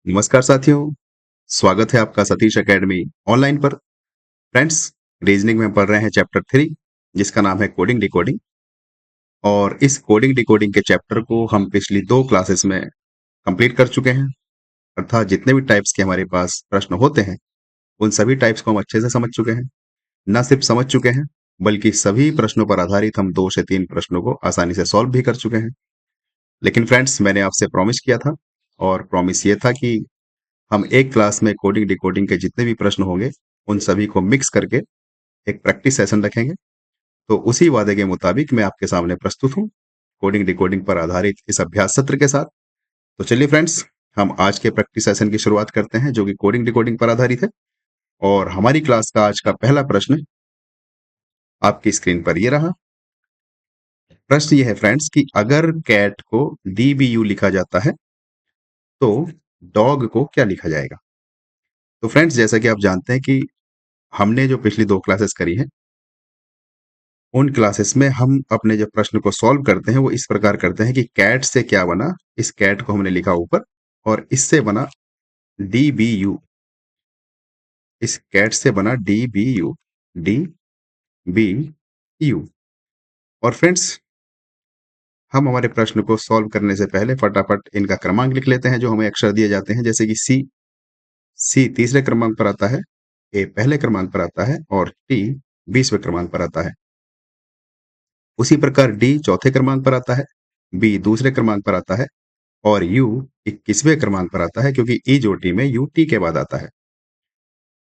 नमस्कार साथियों, स्वागत है आपका सतीश एकेडमी ऑनलाइन पर। फ्रेंड्स, रीजनिंग में हम पढ़ रहे हैं चैप्टर 3 जिसका नाम है कोडिंग डिकोडिंग। और इस कोडिंग डिकोडिंग के चैप्टर को हम पिछली 2 क्लासेस में कंप्लीट कर चुके हैं। अर्थात जितने भी टाइप्स के हमारे पास प्रश्न होते हैं, उन सभी टाइप्स को हम अच्छे से समझ चुके हैं। ना सिर्फ समझ चुके हैं, बल्कि सभी प्रश्नों पर आधारित हम 2 से 3 प्रश्नों को आसानी से सॉल्व भी कर चुके हैं। लेकिन फ्रेंड्स, मैंने आपसे प्रॉमिस किया था और प्रॉमिस ये था कि हम एक क्लास में कोडिंग डिकोडिंग के जितने भी प्रश्न होंगे, उन सभी को मिक्स करके एक प्रैक्टिस सेशन रखेंगे। तो उसी वादे के मुताबिक मैं आपके सामने प्रस्तुत हूँ, कोडिंग डिकोडिंग पर आधारित इस अभ्यास सत्र के साथ। तो चलिए फ्रेंड्स, हम आज के प्रैक्टिस सेशन की शुरुआत करते हैं, जो कि कोडिंग डिकोडिंग पर आधारित है। और हमारी क्लास का आज का पहला प्रश्न आपकी स्क्रीन पर ये रहा। प्रश्न ये है फ्रेंड्स कि अगर कैट को DBU लिखा जाता है, तो डॉग को क्या लिखा जाएगा? तो फ्रेंड्स, जैसा कि आप जानते हैं कि हमने जो पिछली 2 क्लासेस करी हैं, उन क्लासेस में हम अपने जब प्रश्न को सॉल्व करते हैं वो इस प्रकार करते हैं कि कैट से क्या बना, इस कैट को हमने लिखा ऊपर, और इससे बना DBU। इस कैट से बना DBU, DBU। और फ्रेंड्स, हम हमारे प्रश्न को सॉल्व करने से पहले फटाफट इनका क्रमांक लिख लेते हैं जो हमें अक्षर दिए जाते हैं। जैसे कि सी तीसरे क्रमांक पर आता है, ए पहले क्रमांक पर आता है और टी 20वें क्रमांक पर आता है। उसी प्रकार डी चौथे क्रमांक पर आता है, बी दूसरे क्रमांक पर आता है और यू 21वें क्रमांक पर आता है, क्योंकि ई जो टी में यू टी के बाद आता है।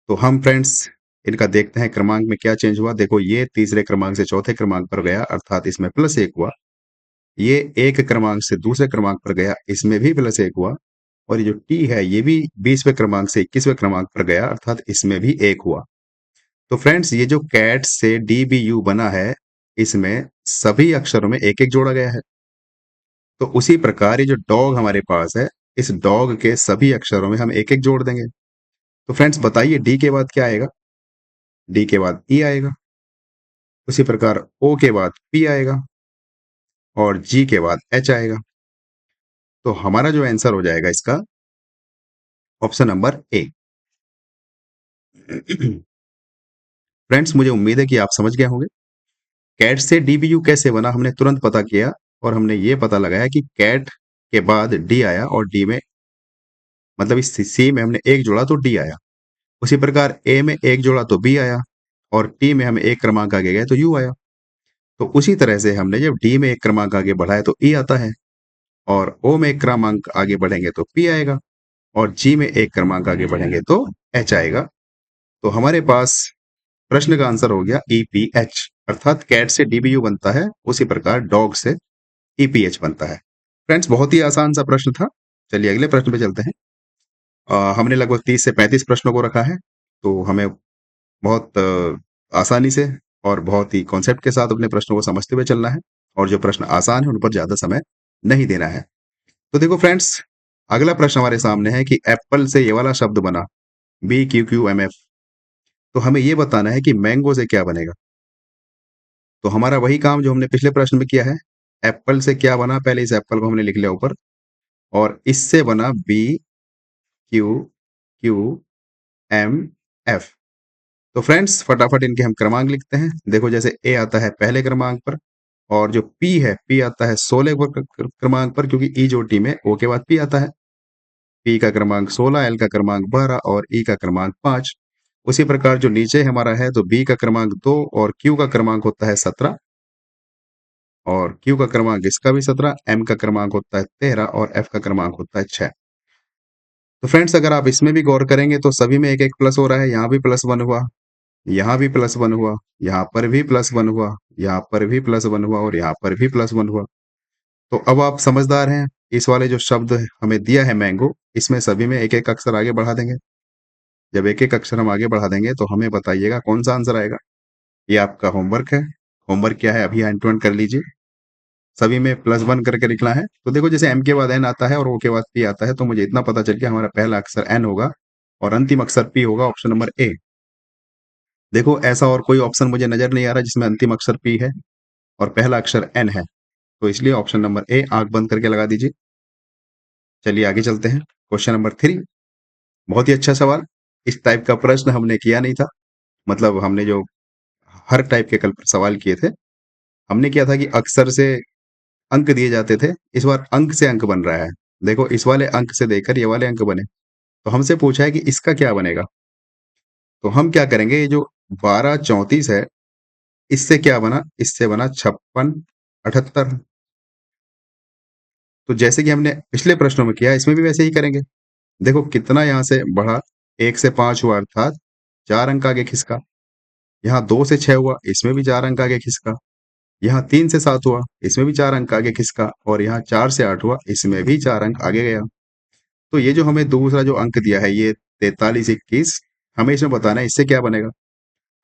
तो हम फ्रेंड्स इनका देखते हैं क्रमांक में क्या चेंज हुआ। देखो, ये तीसरे क्रमांक से चौथे क्रमांक पर गया, अर्थात इसमें +1 हुआ। ये एक क्रमांक से दूसरे क्रमांक पर गया, इसमें भी +1 हुआ। और ये जो टी है, ये भी 20वें क्रमांक से 21वें क्रमांक पर गया, अर्थात इसमें भी 1 हुआ। तो फ्रेंड्स, ये जो कैट से DBU बना है, इसमें सभी अक्षरों में 1-1 जोड़ा गया है। तो उसी प्रकार ये जो डॉग हमारे पास है, इस डॉग के सभी अक्षरों में हम 1-1 जोड़ देंगे। तो फ्रेंड्स बताइए, डी के बाद क्या आएगा? डी के बाद ई आएगा, उसी प्रकार ओ के बाद पी आएगा और जी के बाद एच आएगा। तो हमारा जो आंसर हो जाएगा इसका, ऑप्शन नंबर ए। फ्रेंड्स, मुझे उम्मीद है कि आप समझ गए होंगे कैट से DBU कैसे बना। हमने तुरंत पता किया और हमने ये पता लगाया कि कैट के बाद डी आया और डी में, मतलब इस सी में हमने 1 जोड़ा तो डी आया। उसी प्रकार ए में 1 जोड़ा तो बी आया और टी में हम 1 क्रमांक आगे गए तो यू आया। तो उसी तरह से हमने जब डी में 1 क्रमांक आगे बढ़ाया तो ई आता है, और ओ में 1 क्रमांक आगे बढ़ेंगे तो पी आएगा, और जी में 1 क्रमांक आगे बढ़ेंगे तो एच आएगा। तो हमारे पास प्रश्न का आंसर हो गया EPH, अर्थात कैट से DBU बनता है, उसी प्रकार डॉग से EPH बनता है। फ्रेंड्स, बहुत ही आसान सा प्रश्न था। चलिए अगले प्रश्न पे चलते हैं। हमने लगभग 30 से 35 प्रश्नों को रखा है, तो हमें बहुत आसानी से और बहुत ही कॉन्सेप्ट के साथ अपने प्रश्नों को समझते हुए चलना है, और जो प्रश्न आसान है उन पर ज्यादा समय नहीं देना है। तो देखो फ्रेंड्स, अगला प्रश्न हमारे सामने है कि एप्पल से ये वाला शब्द बना, BQQMF। तो हमें ये बताना है कि मैंगो से क्या बनेगा। तो हमारा वही काम जो हमने पिछले प्रश्न में किया है। एप्पल से क्या बना, पहले इस एप्पल को हमने लिख लिया ऊपर, और इससे बना BQQMF। तो फ्रेंड्स, फटाफट इनके हम क्रमांक लिखते हैं। देखो, जैसे ए आता है पहले क्रमांक पर, और जो पी है, पी आता है 16 क्रमांक पर, क्योंकि ई जो टी में ओ के बाद पी आता है। पी का क्रमांक 16, एल का क्रमांक 12 और ई का क्रमांक 5। उसी प्रकार जो नीचे हमारा है, तो बी का क्रमांक 2 और क्यू का क्रमांक होता है 17, और क्यू का क्रमांक इसका भी 17, एम का क्रमांक होता है 13 और एफ का क्रमांक होता है 6। तो फ्रेंड्स, अगर आप इसमें भी गौर करेंगे तो सभी में 1-1 प्लस हो रहा है। यहाँ भी +1 हुआ, यहाँ भी +1 हुआ, यहाँ पर भी +1 हुआ, यहाँ पर भी +1 हुआ और यहाँ पर भी +1 हुआ। तो अब आप समझदार हैं। इस वाले जो शब्द हमें दिया है मैंगो, इसमें सभी में 1-1 अक्षर आगे बढ़ा देंगे। जब 1-1 अक्षर हम आगे बढ़ा देंगे तो हमें बताइएगा कौन सा आंसर आएगा। ये आपका होमवर्क है। होमवर्क क्या है, अभी हैंड टू हैंड कर लीजिए। सभी में +1 करके लिखना है। तो देखो, जैसे एम के बाद एन आता है और ओ के बाद पी आता है, तो मुझे इतना पता चल गया हमारा पहला अक्षर एन होगा और अंतिम अक्षर पी होगा, ऑप्शन नंबर ए। देखो, ऐसा और कोई ऑप्शन मुझे नजर नहीं आ रहा जिसमें अंतिम अक्षर पी है और पहला अक्षर एन है, तो इसलिए ऑप्शन नंबर ए आंख बंद करके लगा दीजिए। चलिए आगे चलते हैं। Question number 3। बहुत ही अच्छा सवाल। इस टाइप का प्रश्न हमने किया नहीं था। मतलब हमने जो हर टाइप के कल सवाल किए थे, हमने किया था कि अक्सर से अंक दिए जाते थे, इस बार अंक से अंक बन रहा है। देखो इस वाले अंक से देकर ये वाले अंक बने, तो हमसे पूछा है कि इसका क्या बनेगा। तो हम क्या करेंगे, ये जो 12 34 है, इससे क्या बना, इससे बना 56 78। तो जैसे कि हमने पिछले प्रश्नों में किया, इसमें भी वैसे ही करेंगे। देखो कितना यहाँ से बढ़ा, 1 से 5 हुआ अर्थात 4 अंक आगे खिसका। यहाँ 2 से 6 हुआ, इसमें भी 4 अंक आगे खिसका। यहाँ 3 से 7 हुआ, इसमें भी 4 अंक आगे खिसका। और यहाँ 4 से 8 हुआ, इसमें भी 4 अंक आगे गया। तो ये जो हमें दूसरा जो अंक दिया है, ये 43 21, हमें इसमें बताना है इससे क्या बनेगा।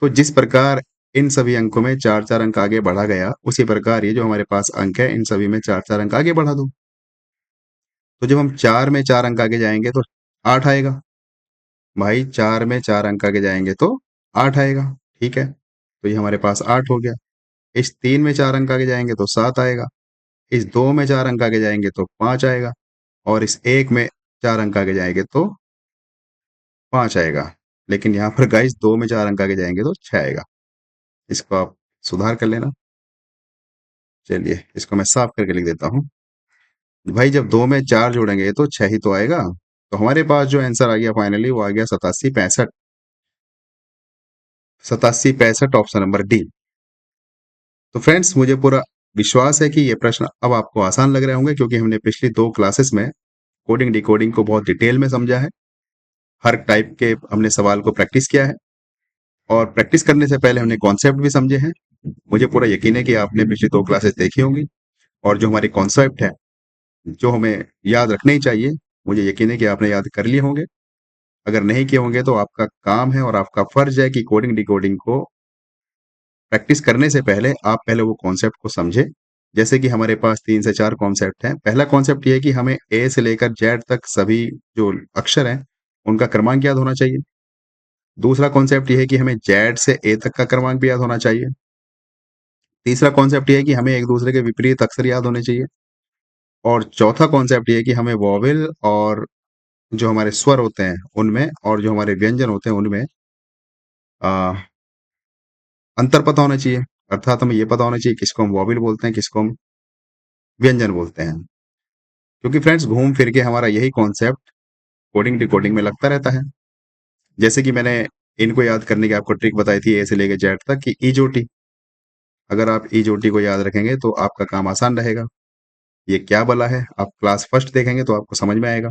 तो जिस प्रकार इन सभी अंकों में 4 4 अंक आगे बढ़ा गया, उसी प्रकार ये जो हमारे पास अंक है, इन सभी में 4 4 अंक आगे बढ़ा दो। तो जब हम 4 में 4 अंक आगे जाएंगे तो 8 आएगा। भाई 4 में 4 अंक आगे जाएंगे तो 8 आएगा। ठीक है, तो ये हमारे पास 8 हो गया। इस 3 में 4 अंक आगे जाएंगे तो 7 आएगा। इस 2 में 4 अंक आगे जाएंगे तो 5 आएगा। और इस 1 में 4 अंक आगे जाएंगे तो 5 आएगा। लेकिन यहाँ पर गाइस 2 में 4 अंक आगे जाएंगे तो 6 आएगा। इसको आप सुधार कर लेना। चलिए इसको मैं साफ करके लिख देता हूँ। भाई जब 2 में 4 जोड़ेंगे तो 6 ही तो आएगा। तो हमारे पास जो आंसर आ गया फाइनली, वो आ गया 87 65। 87 65, ऑप्शन नंबर डी। तो फ्रेंड्स मुझे पूरा विश्वास है कि ये प्रश्न अब आपको आसान लग रहे होंगे, क्योंकि हमने पिछली 2 क्लासेस में कोडिंग डिकोडिंग को बहुत डिटेल में समझा है। हर टाइप के हमने सवाल को प्रैक्टिस किया है, और प्रैक्टिस करने से पहले हमने कॉन्सेप्ट भी समझे हैं। मुझे पूरा यकीन है कि आपने पिछली 2 क्लासेस देखी होंगी, और जो हमारे कॉन्सेप्ट है, जो हमें याद रखने ही चाहिए, मुझे यकीन है कि आपने याद कर लिए होंगे। अगर नहीं किए होंगे तो आपका काम है और आपका फर्ज है कि कोडिंग डिकोडिंग को प्रैक्टिस करने से पहले आप पहले वो कॉन्सेप्ट को समझें। जैसे कि हमारे पास 3 से 4 कॉन्सेप्ट हैं। पहला कॉन्सेप्ट ये है कि हमें ए से लेकर जेड तक सभी जो अक्षर हैं, उनका क्रमांक याद होना चाहिए। दूसरा कॉन्सेप्ट ये है कि हमें जेड से ए तक का क्रमांक भी याद होना चाहिए। तीसरा कॉन्सेप्ट ये है कि हमें एक दूसरे के विपरीत अक्षर याद होने चाहिए। और चौथा कॉन्सेप्ट ये है कि हमें वॉवेल और जो हमारे स्वर होते हैं उनमें, और जो हमारे व्यंजन होते हैं उनमें अंतर पता होना चाहिए। अर्थात हमें ये पता होना चाहिए किसको हम वॉवेल बोलते हैं, किसको हम व्यंजन बोलते हैं। क्योंकि फ्रेंड्स घूम फिर के हमारा यही कॉन्सेप्ट कोडिंग डिकोडिंग में लगता रहता है। जैसे कि मैंने इनको याद करने की आपको ट्रिक बताई थी, ए से लेकर जेड तक की ई जोटी। अगर आप ई जोटी को याद रखेंगे तो आपका काम आसान रहेगा। ये क्या बला है, आप क्लास फर्स्ट देखेंगे तो आपको समझ में आएगा।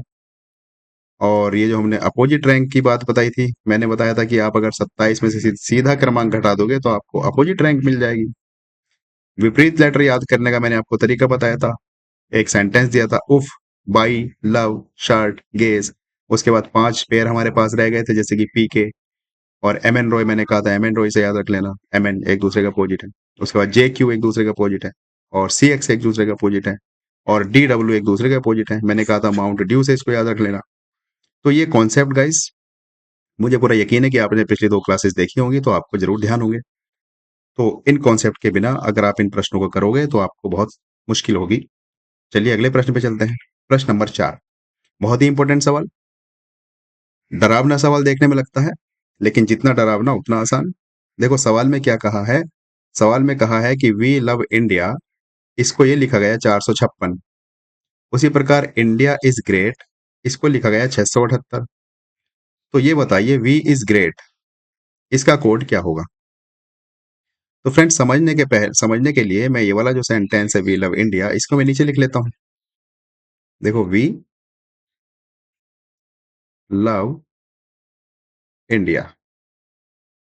और ये जो हमने अपोजिट रैंक की बात बताई थी, मैंने बताया था कि आप अगर 27 में से सीधा क्रमांक घटा दोगे तो आपको अपोजिट रैंक मिल जाएगी। विपरीत लेटर याद करने का मैंने आपको तरीका बताया था। एक सेंटेंस दिया था, उफ, बाई, लव, शर्ट, गेज। उसके बाद 5 पेयर हमारे पास रह गए थे, जैसे कि पी के और एम एन रॉय। मैंने कहा था एम एन रॉय से याद रख लेना, एम एन एक दूसरे का अपोजिट है। उसके बाद जे क्यू एक दूसरे का अपोजिट है, और सी एक्स एक दूसरे का अपोजिट है, और डी डब्ल्यू एक दूसरे का अपोजिट है। मैंने कहा था माउंट ड्यू से इसको याद रख लेना। तो ये कॉन्सेप्ट गाइस, मुझे पूरा यकीन है कि आपने पिछली 2 क्लासेस देखी होंगी, तो आपको जरूर ध्यान होंगे। तो इन कॉन्सेप्ट के बिना अगर आप इन प्रश्नों को करोगे तो आपको बहुत मुश्किल होगी। चलिए अगले प्रश्न पे चलते हैं। प्रश्न नंबर 4, बहुत ही इंपॉर्टेंट सवाल। डरावना सवाल देखने में लगता है, लेकिन जितना डरावना उतना आसान। देखो सवाल में क्या कहा है। सवाल में कहा है कि वी लव इंडिया, इसको ये लिखा गया 456। उसी प्रकार इंडिया इज ग्रेट, इसको लिखा गया 678। तो ये बताइए वी इज ग्रेट, इसका कोड क्या होगा। तो फ्रेंड्स समझने के लिए मैं ये वाला जो सेंटेंस है वी लव इंडिया, इसको मैं नीचे लिख लेता हूं। देखो वी लव इंडिया,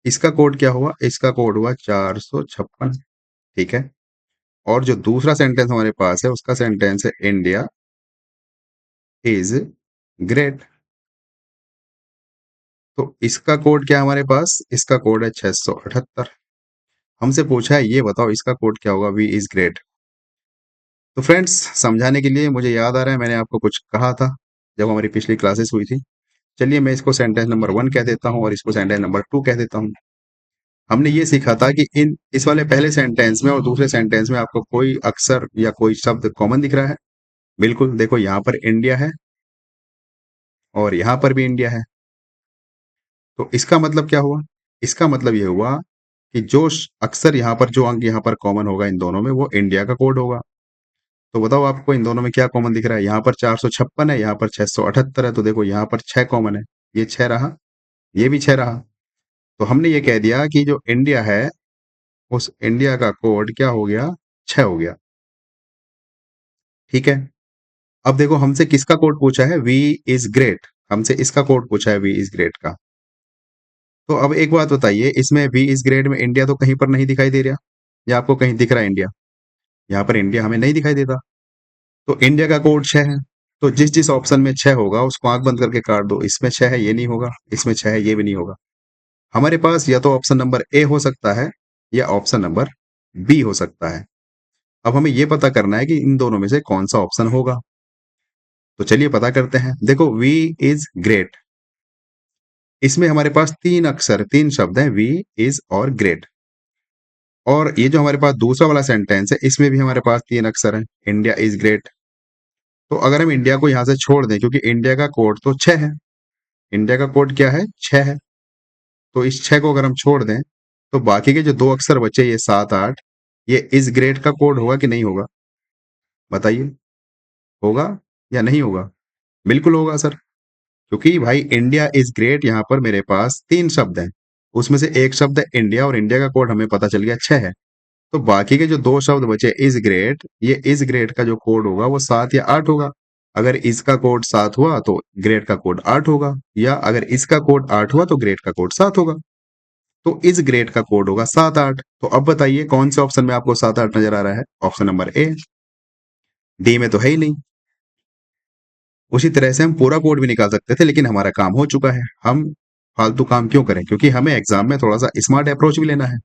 इसका कोड क्या हुआ, इसका कोड हुआ 456। ठीक है। और जो दूसरा सेंटेंस हमारे पास है, उसका सेंटेंस है इंडिया इज ग्रेट। तो इसका कोड क्या है हमारे पास, इसका कोड है 678। हमसे पूछा है ये बताओ इसका कोड क्या होगा, वी इज ग्रेट। तो फ्रेंड्स समझाने के लिए मुझे याद आ रहा है, मैंने आपको कुछ कहा था जब हमारी पिछली क्लासेस हुई थी। चलिए मैं इसको सेंटेंस नंबर 1 कह देता हूँ और इसको सेंटेंस नंबर 2 कह देता हूँ। हमने ये सीखा था कि इन इस वाले पहले सेंटेंस में और दूसरे सेंटेंस में आपको कोई अक्षर या कोई शब्द कॉमन दिख रहा है। बिल्कुल, देखो यहाँ पर इंडिया है और यहाँ पर भी इंडिया है। तो इसका मतलब क्या हुआ? इसका मतलब ये हुआ कि अक्सर यहाँ पर जो अंक यहाँ पर कॉमन होगा इन दोनों में, वो इंडिया का कोड होगा। तो बताओ आपको इन दोनों में क्या कॉमन दिख रहा है? यहाँ पर 456 है, यहाँ पर 678 है, तो देखो यहाँ पर 6 कॉमन है। ये 6 रहा, ये भी 6 रहा। तो हमने ये कह दिया कि जो इंडिया है, उस इंडिया का कोड क्या हो गया? 6 हो गया। ठीक है। अब देखो हमसे किसका कोड पूछा है? We is great. हमसे इसका कोड पूछा है, वी इज ग्रेट का। तो अब एक बात बताइए, इसमें वी इज ग्रेट में इंडिया तो कहीं पर नहीं दिखाई दे रहा, या आपको कहीं दिख रहा है इंडिया? यहाँ पर इंडिया हमें नहीं दिखाई देता। तो इंडिया का कोड 6 है। तो जिस जिस ऑप्शन में 6 होगा उसको आंख बंद करके काट दो। इसमें 6 है, ये नहीं होगा। इसमें 6 है, ये भी नहीं होगा। हमारे पास या तो ऑप्शन नंबर ए हो सकता है, या ऑप्शन नंबर बी हो सकता है। अब हमें ये पता करना है कि इन दोनों में से कौन सा ऑप्शन होगा। तो चलिए पता करते हैं। देखो, वी इज ग्रेट, इसमें हमारे पास 3 अक्षर, 3 शब्द हैं, वी इज और ग्रेट। और ये जो हमारे पास दूसरा वाला सेंटेंस है, इसमें भी हमारे पास 3 अक्षर हैं, इंडिया इज ग्रेट। तो अगर हम इंडिया को यहां से छोड़ दें, क्योंकि इंडिया का कोड तो 6 है, इंडिया का कोड क्या है? 6 है। तो इस 6 को अगर हम छोड़ दें, तो बाकी के जो 2 अक्षर बचे, ये 7 8, ये इज ग्रेट का कोड होगा कि नहीं होगा? बताइए, होगा या नहीं होगा? बिल्कुल होगा सर, क्योंकि भाई इंडिया इज ग्रेट, यहाँ पर मेरे पास 3 शब्द हैं, उसमें से एक शब्द है इंडिया, और इंडिया का कोड हमें पता चल गया 6 है। तो बाकी के जो 2 शब्द बचे इज ग्रेट, ये इज ग्रेट का जो कोड होगा वो 7 या 8 होगा। अगर इसका कोड 7 हुआ तो ग्रेट का कोड 8 होगा, या अगर इसका कोड 8 हुआ तो ग्रेट का कोड 7 होगा। तो इस ग्रेड का कोड होगा 7 8। तो अब बताइए कौन से ऑप्शन में आपको 7 8 नजर आ रहा है? Option number A. डी में तो है ही नहीं। उसी तरह से हम पूरा कोड भी निकाल सकते थे, लेकिन हमारा काम हो चुका है। हम फालतू काम क्यों करें? क्योंकि हमें एग्जाम में थोड़ा सा स्मार्ट अप्रोच भी लेना है।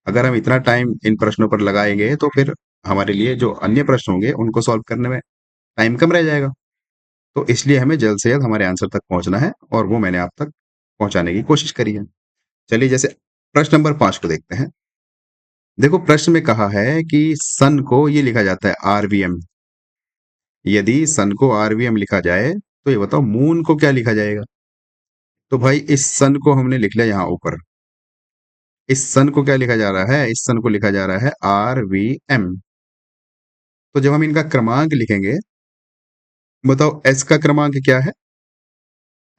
अगर हम इतना टाइम इन प्रश्नों पर लगाएंगे तो फिर हमारे लिए जो अन्य प्रश्न होंगे उनको सॉल्व करने में टाइम कम रह जाएगा। तो इसलिए हमें जल्द से जल्द हमारे आंसर तक पहुंचना है, और वो मैंने आप तक पहुंचाने की कोशिश करी है। चलिए, जैसे प्रश्न नंबर 5 को देखते हैं। देखो, प्रश्न में कहा है कि सन को ये लिखा जाता है आरवीएम। यदि सन को आरवीएम लिखा जाए, तो ये बताओ मून को क्या लिखा जाएगा? तो भाई इस सन को हमने लिख लिया यहाँ ऊपर। इस सन को क्या लिखा जा रहा है? इस सन को लिखा जा रहा है आरवीएम। तो जब हम इनका क्रमांक लिखेंगे, बताओ एस का क्रमांक क्या है?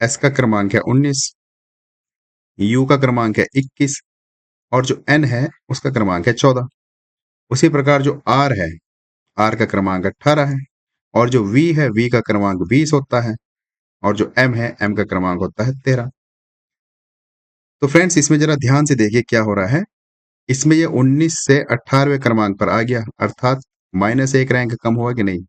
एस का क्रमांक है 19, यू का क्रमांक है 21, और जो एन है उसका क्रमांक है 14। उसी प्रकार जो आर है, आर का क्रमांक 18 है, और जो वी है, वी का क्रमांक 20 होता है, और जो एम है, एम का क्रमांक होता है 13। तो फ्रेंड्स, इसमें जरा ध्यान से देखिए क्या हो रहा है। इसमें ये 19 से 18वें क्रमांक पर आ गया, अर्थात -1 रैंक कम हुआ कि नहीं?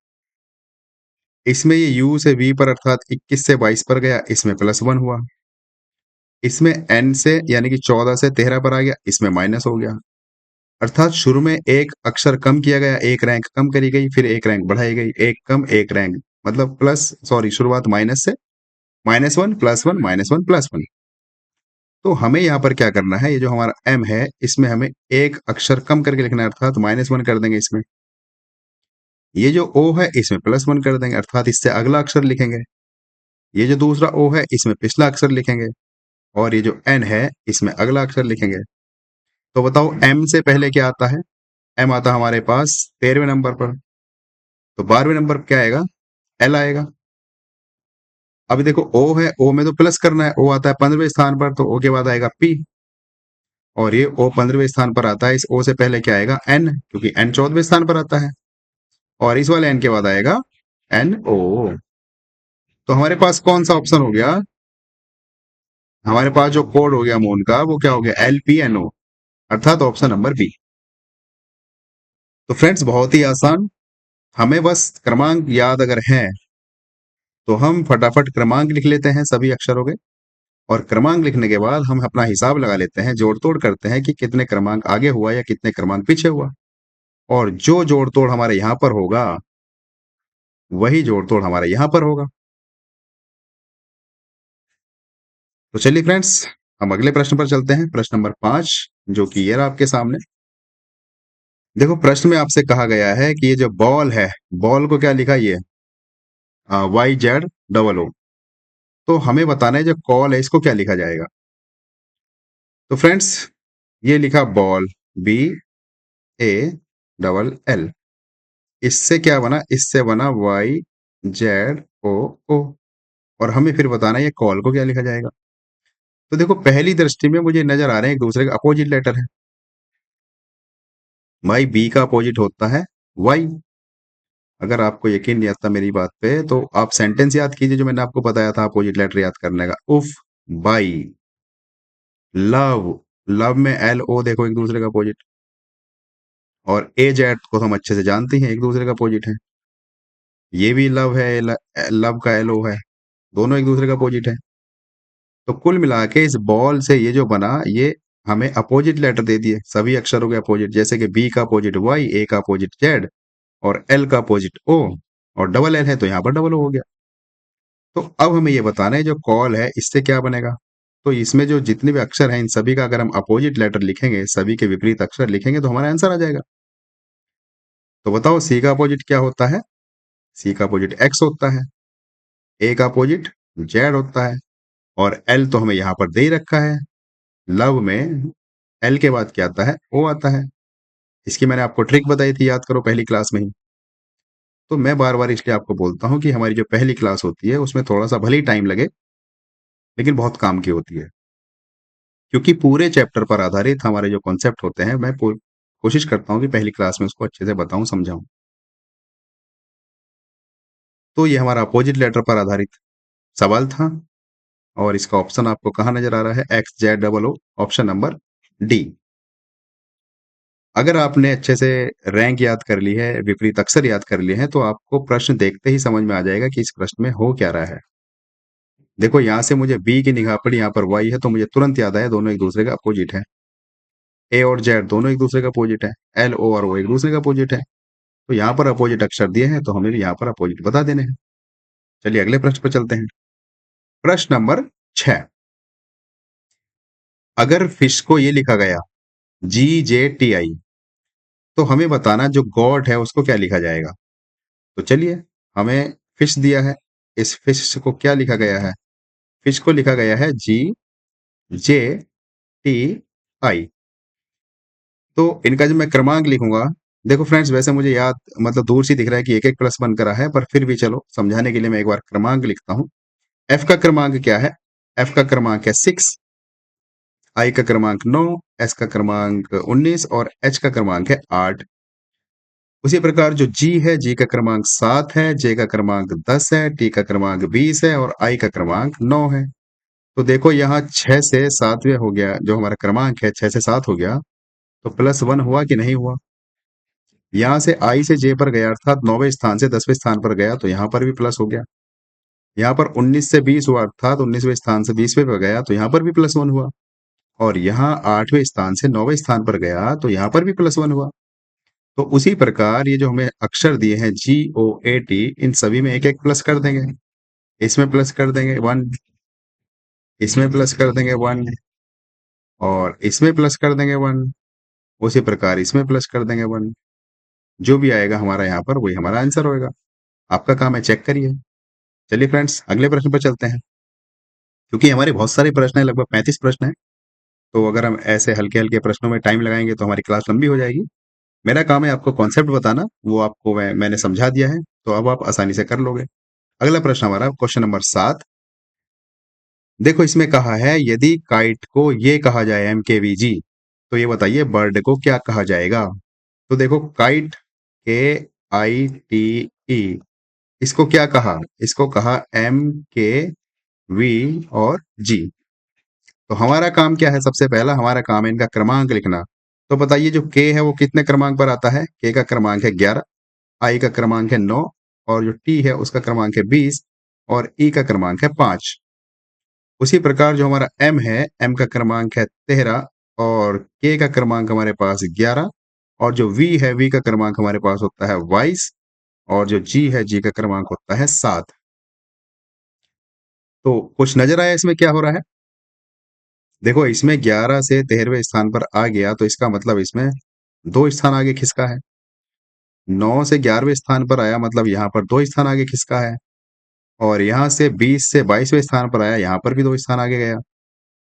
इसमें ये यू से वी पर, अर्थात 21 से 22 पर गया, इसमें +1 हुआ। इसमें एन से, यानी कि 14 से 13 पर आ गया, इसमें माइनस हो गया। अर्थात शुरू में एक अक्षर कम किया गया, एक रैंक कम करी गई, फिर एक रैंक बढ़ाई गई, एक कम एक रैंक, मतलब शुरुआत माइनस से, -1 +1 -1 +1। तो हमें यहाँ पर क्या करना है? ये जो हमारा एम है, इसमें हमें एक अक्षर कम करके लिखना है, अर्थात -1 कर देंगे इसमें। ये जो ओ है, इसमें +1 कर देंगे, अर्थात इससे अगला अक्षर लिखेंगे। ये जो दूसरा ओ है, इसमें पिछला अक्षर लिखेंगे, और ये जो एन है, इसमें अगला अक्षर लिखेंगे। तो बताओ एम से पहले क्या आता है? एम आता है हमारे पास 13वें नंबर पर। तो 12वें नंबर पर क्या आएगा? एल आएगा। अभी देखो ओ है, ओ में तो प्लस करना है, ओ आता है 15वें स्थान पर, तो ओ के बाद आएगा पी, और ये ओ 15वें स्थान पर आता है। इस ओ से पहले क्या आएगा? एन, क्योंकि एन 14वें स्थान पर आता है, और इस वाले एन के बाद आएगा एन ओ। तो हमारे पास कौन सा ऑप्शन हो गया? हमारे पास जो कोड हो गया मून का, वो क्या हो गया? एल पी एन ओ, अर्थात ऑप्शन नंबर बी। तो फ्रेंड्स, बहुत ही आसान। हमें बस क्रमांक याद अगर है, तो हम फटाफट क्रमांक लिख लेते हैं सभी अक्षरों के, और क्रमांक लिखने के बाद हम अपना हिसाब लगा लेते हैं, जोड़ तोड़ करते हैं कि कितने क्रमांक आगे हुआ या कितने क्रमांक पीछे हुआ। और जो जोड़ तोड़ हमारे यहां पर होगा, वही जोड़ तोड़ हमारे यहां पर होगा। तो चलिए फ्रेंड्स, हम अगले प्रश्न पर चलते हैं। प्रश्न नंबर 5, जो कि ये रहा आपके सामने। देखो, प्रश्न में आपसे कहा गया है कि ये जो बॉल है, बॉल को क्या लिखा? ये YZ00। तो हमें बताना है जो कॉल है इसको क्या लिखा जाएगा। तो फ्रेंड्स ये लिखा बॉल, BALL। इससे क्या बना, इससे बना YZOO। और हमें फिर बताना है ये कॉल को क्या लिखा जाएगा। तो देखो पहली दृष्टि में मुझे नजर आ रहे हैं एक दूसरे के अपोजिट लेटर है। भाई बी का अपोजिट होता है वाई। अगर आपको यकीन नहीं आता मेरी बात पे तो आप सेंटेंस याद कीजिए जो मैंने आपको बताया था अपोजिट लेटर याद करने का। उफ, बाई, लव, लव में LO देखो एक दूसरे का अपोजिट। और AZ को हम अच्छे से जानते हैं एक दूसरे का अपोजिट है। ये भी लव है, लव का LO है, दोनों एक दूसरे का अपोजिट है। तो कुल मिला के इस बॉल से ये जो बना ये हमें अपोजिट लेटर दे दिए, सभी अक्षरों के अपोजिट, जैसे कि बी का अपोजिट वाई, ए का अपोजिट जेड और एल का अपोजिट ओ। और डबल एल है तो यहाँ पर डबल ओ हो गया। तो अब हमें ये बताना है जो कॉल है इससे क्या बनेगा। तो इसमें जो जितने भी अक्षर हैं इन सभी का अगर हम अपोजिट लेटर लिखेंगे, सभी के विपरीत अक्षर लिखेंगे तो हमारा आंसर आ जाएगा। तो बताओ सी का अपोजिट क्या होता है। सी का अपोजिट एक्स होता है, ए का अपोजिट जेड होता है और एल तो हमें यहाँ पर दे ही रखा है। लव में एल के बाद क्या आता है, ओ आता है। इसकी मैंने आपको ट्रिक बताई थी, याद करो पहली क्लास में ही। तो मैं बार बार इसलिए आपको बोलता हूँ कि हमारी जो पहली क्लास होती है उसमें थोड़ा सा भले ही टाइम लगे लेकिन बहुत काम की होती है, क्योंकि पूरे चैप्टर पर आधारित हमारे जो कॉन्सेप्ट होते हैं मैं कोशिश करता हूँ कि पहली क्लास में उसको अच्छे से बताऊं समझाऊं। तो ये हमारा अपोजिट लेटर पर आधारित सवाल था और इसका ऑप्शन आपको कहाँ नजर आ रहा है, XZOO, ऑप्शन नंबर डी। अगर आपने अच्छे से रैंक याद कर ली है, विपरीत अक्षर याद कर लिए हैं, तो आपको प्रश्न देखते ही समझ में आ जाएगा कि इस प्रश्न में हो क्या रहा है। देखो यहाँ से मुझे बी की निगाह पड़ी, यहाँ पर वाई है तो मुझे तुरंत याद आया दोनों एक दूसरे का अपोजिट है। ए और जेड दोनों एक दूसरे का अपोजिट है। LO और O एक दूसरे का अपोजिट है। तो यहाँ पर अपोजिट अक्षर दिए हैं तो हमें भी यहाँ पर अपोजिट बता देने हैं। चलिए अगले प्रश्न पर चलते हैं। प्रश्न नंबर 6। अगर फिश को ये लिखा गया GJTI तो हमें बताना जो गॉड है उसको क्या लिखा जाएगा। तो चलिए, हमें फिश दिया है, इस फिश को क्या लिखा गया है। फिश को लिखा गया है GJTI। तो इनका जब मैं क्रमांक लिखूंगा, देखो फ्रेंड्स वैसे मुझे याद मतलब दूर से दिख रहा है कि एक एक प्लस बनकर है, पर फिर भी चलो समझाने के लिए मैं एक बार क्रमांक लिखता हूँ। एफ का क्रमांक क्या है, एफ का क्रमांक है 6, आई का क्रमांक 9, एस का क्रमांक 19 और एच का क्रमांक है 8। उसी प्रकार जो जी है, जी का क्रमांक 7 है, जे का क्रमांक 10 है, टी का क्रमांक 20 है और आई का क्रमांक 9 है। तो देखो यहाँ 6 से 7वें हो गया, जो हमारा क्रमांक है 6 से 7 हो गया, तो +1 हुआ कि नहीं हुआ। यहाँ से आई से जे पर गया अर्थात 9वें स्थान से 10वें स्थान पर गया तो यहाँ पर भी प्लस हो गया। यहाँ पर 19 से 20 हुआ अर्थात 19वें स्थान से 20वें पर गया तो यहाँ पर भी +1 हुआ। और यहाँ 8वें स्थान से 9वें स्थान पर गया तो यहाँ पर भी +1 हुआ। तो उसी प्रकार ये जो हमें अक्षर दिए हैं GOAT, इन सभी में एक एक प्लस कर देंगे। इसमें प्लस कर देंगे 1, इसमें प्लस कर देंगे 1 और इसमें प्लस कर देंगे 1। उसी प्रकार इसमें प्लस कर देंगे 1। जो भी आएगा हमारा यहाँ पर वही हमारा आंसर होएगा। आपका काम है चेक करिए। चलिए फ्रेंड्स अगले प्रश्न पर चलते हैं। क्योंकि हमारे बहुत सारे प्रश्न हैं, लगभग 35 प्रश्न हैं, तो अगर हम ऐसे हल्के हल्के प्रश्नों में टाइम लगाएंगे तो हमारी क्लास लंबी हो जाएगी। मेरा काम है आपको कॉन्सेप्ट बताना, वो आपको मैंने समझा दिया है तो अब आप आसानी से कर लोगे। अगला प्रश्न हमारा क्वेश्चन नंबर 7। देखो इसमें कहा है यदि काइट को ये कहा जाए MKVG तो ये बताइए बर्ड को क्या कहा जाएगा। तो देखो काइट KITE, इसको क्या कहा, इसको कहा MKV और G। तो हमारा काम क्या है, सबसे पहला हमारा काम है इनका क्रमांक लिखना। तो बताइए जो K है वो कितने क्रमांक पर आता है। K का क्रमांक है 11, I का क्रमांक है 9 और जो T है उसका क्रमांक है 20 और E का क्रमांक है 5। उसी प्रकार जो हमारा M है, M का क्रमांक है 13 और K का क्रमांक हमारे पास 11 और जो V है, V का क्रमांक हमारे पास होता है 22 और जो G है, G का क्रमांक होता है 7। तो कुछ नजर आया इसमें क्या हो रहा है। देखो इसमें 11 से 13वें स्थान पर आ गया तो इसका मतलब इसमें 2 स्थान आगे खिसका है। 9 से 11वें स्थान पर आया मतलब यहाँ पर 2 स्थान आगे खिसका है। और यहाँ से 20 से 22वें स्थान पर आया, यहाँ पर भी 2 स्थान आगे गया।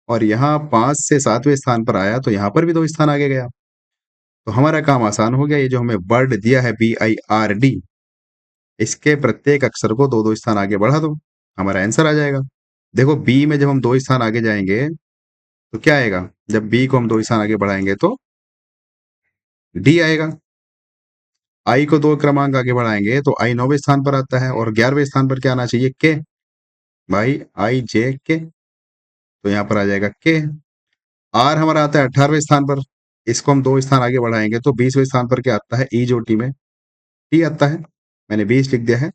और यहाँ 5 से 7वें स्थान पर आया, तो यहाँ पर भी 2 स्थान आगे गया। तो हमारा काम आसान हो गया। ये जो हमें वर्ड दिया है BIRD, इसके प्रत्येक अक्षर को 2-2 स्थान आगे बढ़ा दो, हमारा आंसर आ जाएगा। देखो बी में जब हम 2 स्थान आगे जाएंगे तो क्या आएगा? जब बी को हम 2 स्थान आगे बढ़ाएंगे तो डी आएगा। आई को 2 क्रमांक आगे बढ़ाएंगे तो आई 9वें स्थान पर आता है, और 11वें स्थान पर क्या आना चाहिए? के। भाई IJK, तो यहाँ पर आ जाएगा के। आर हमारा आता है 18वें स्थान पर, इसको हम 2 स्थान आगे बढ़ाएंगे तो 20वें स्थान पर क्या आता है? ई जो टी में टी आता है। मैंने 20 लिख दिया है,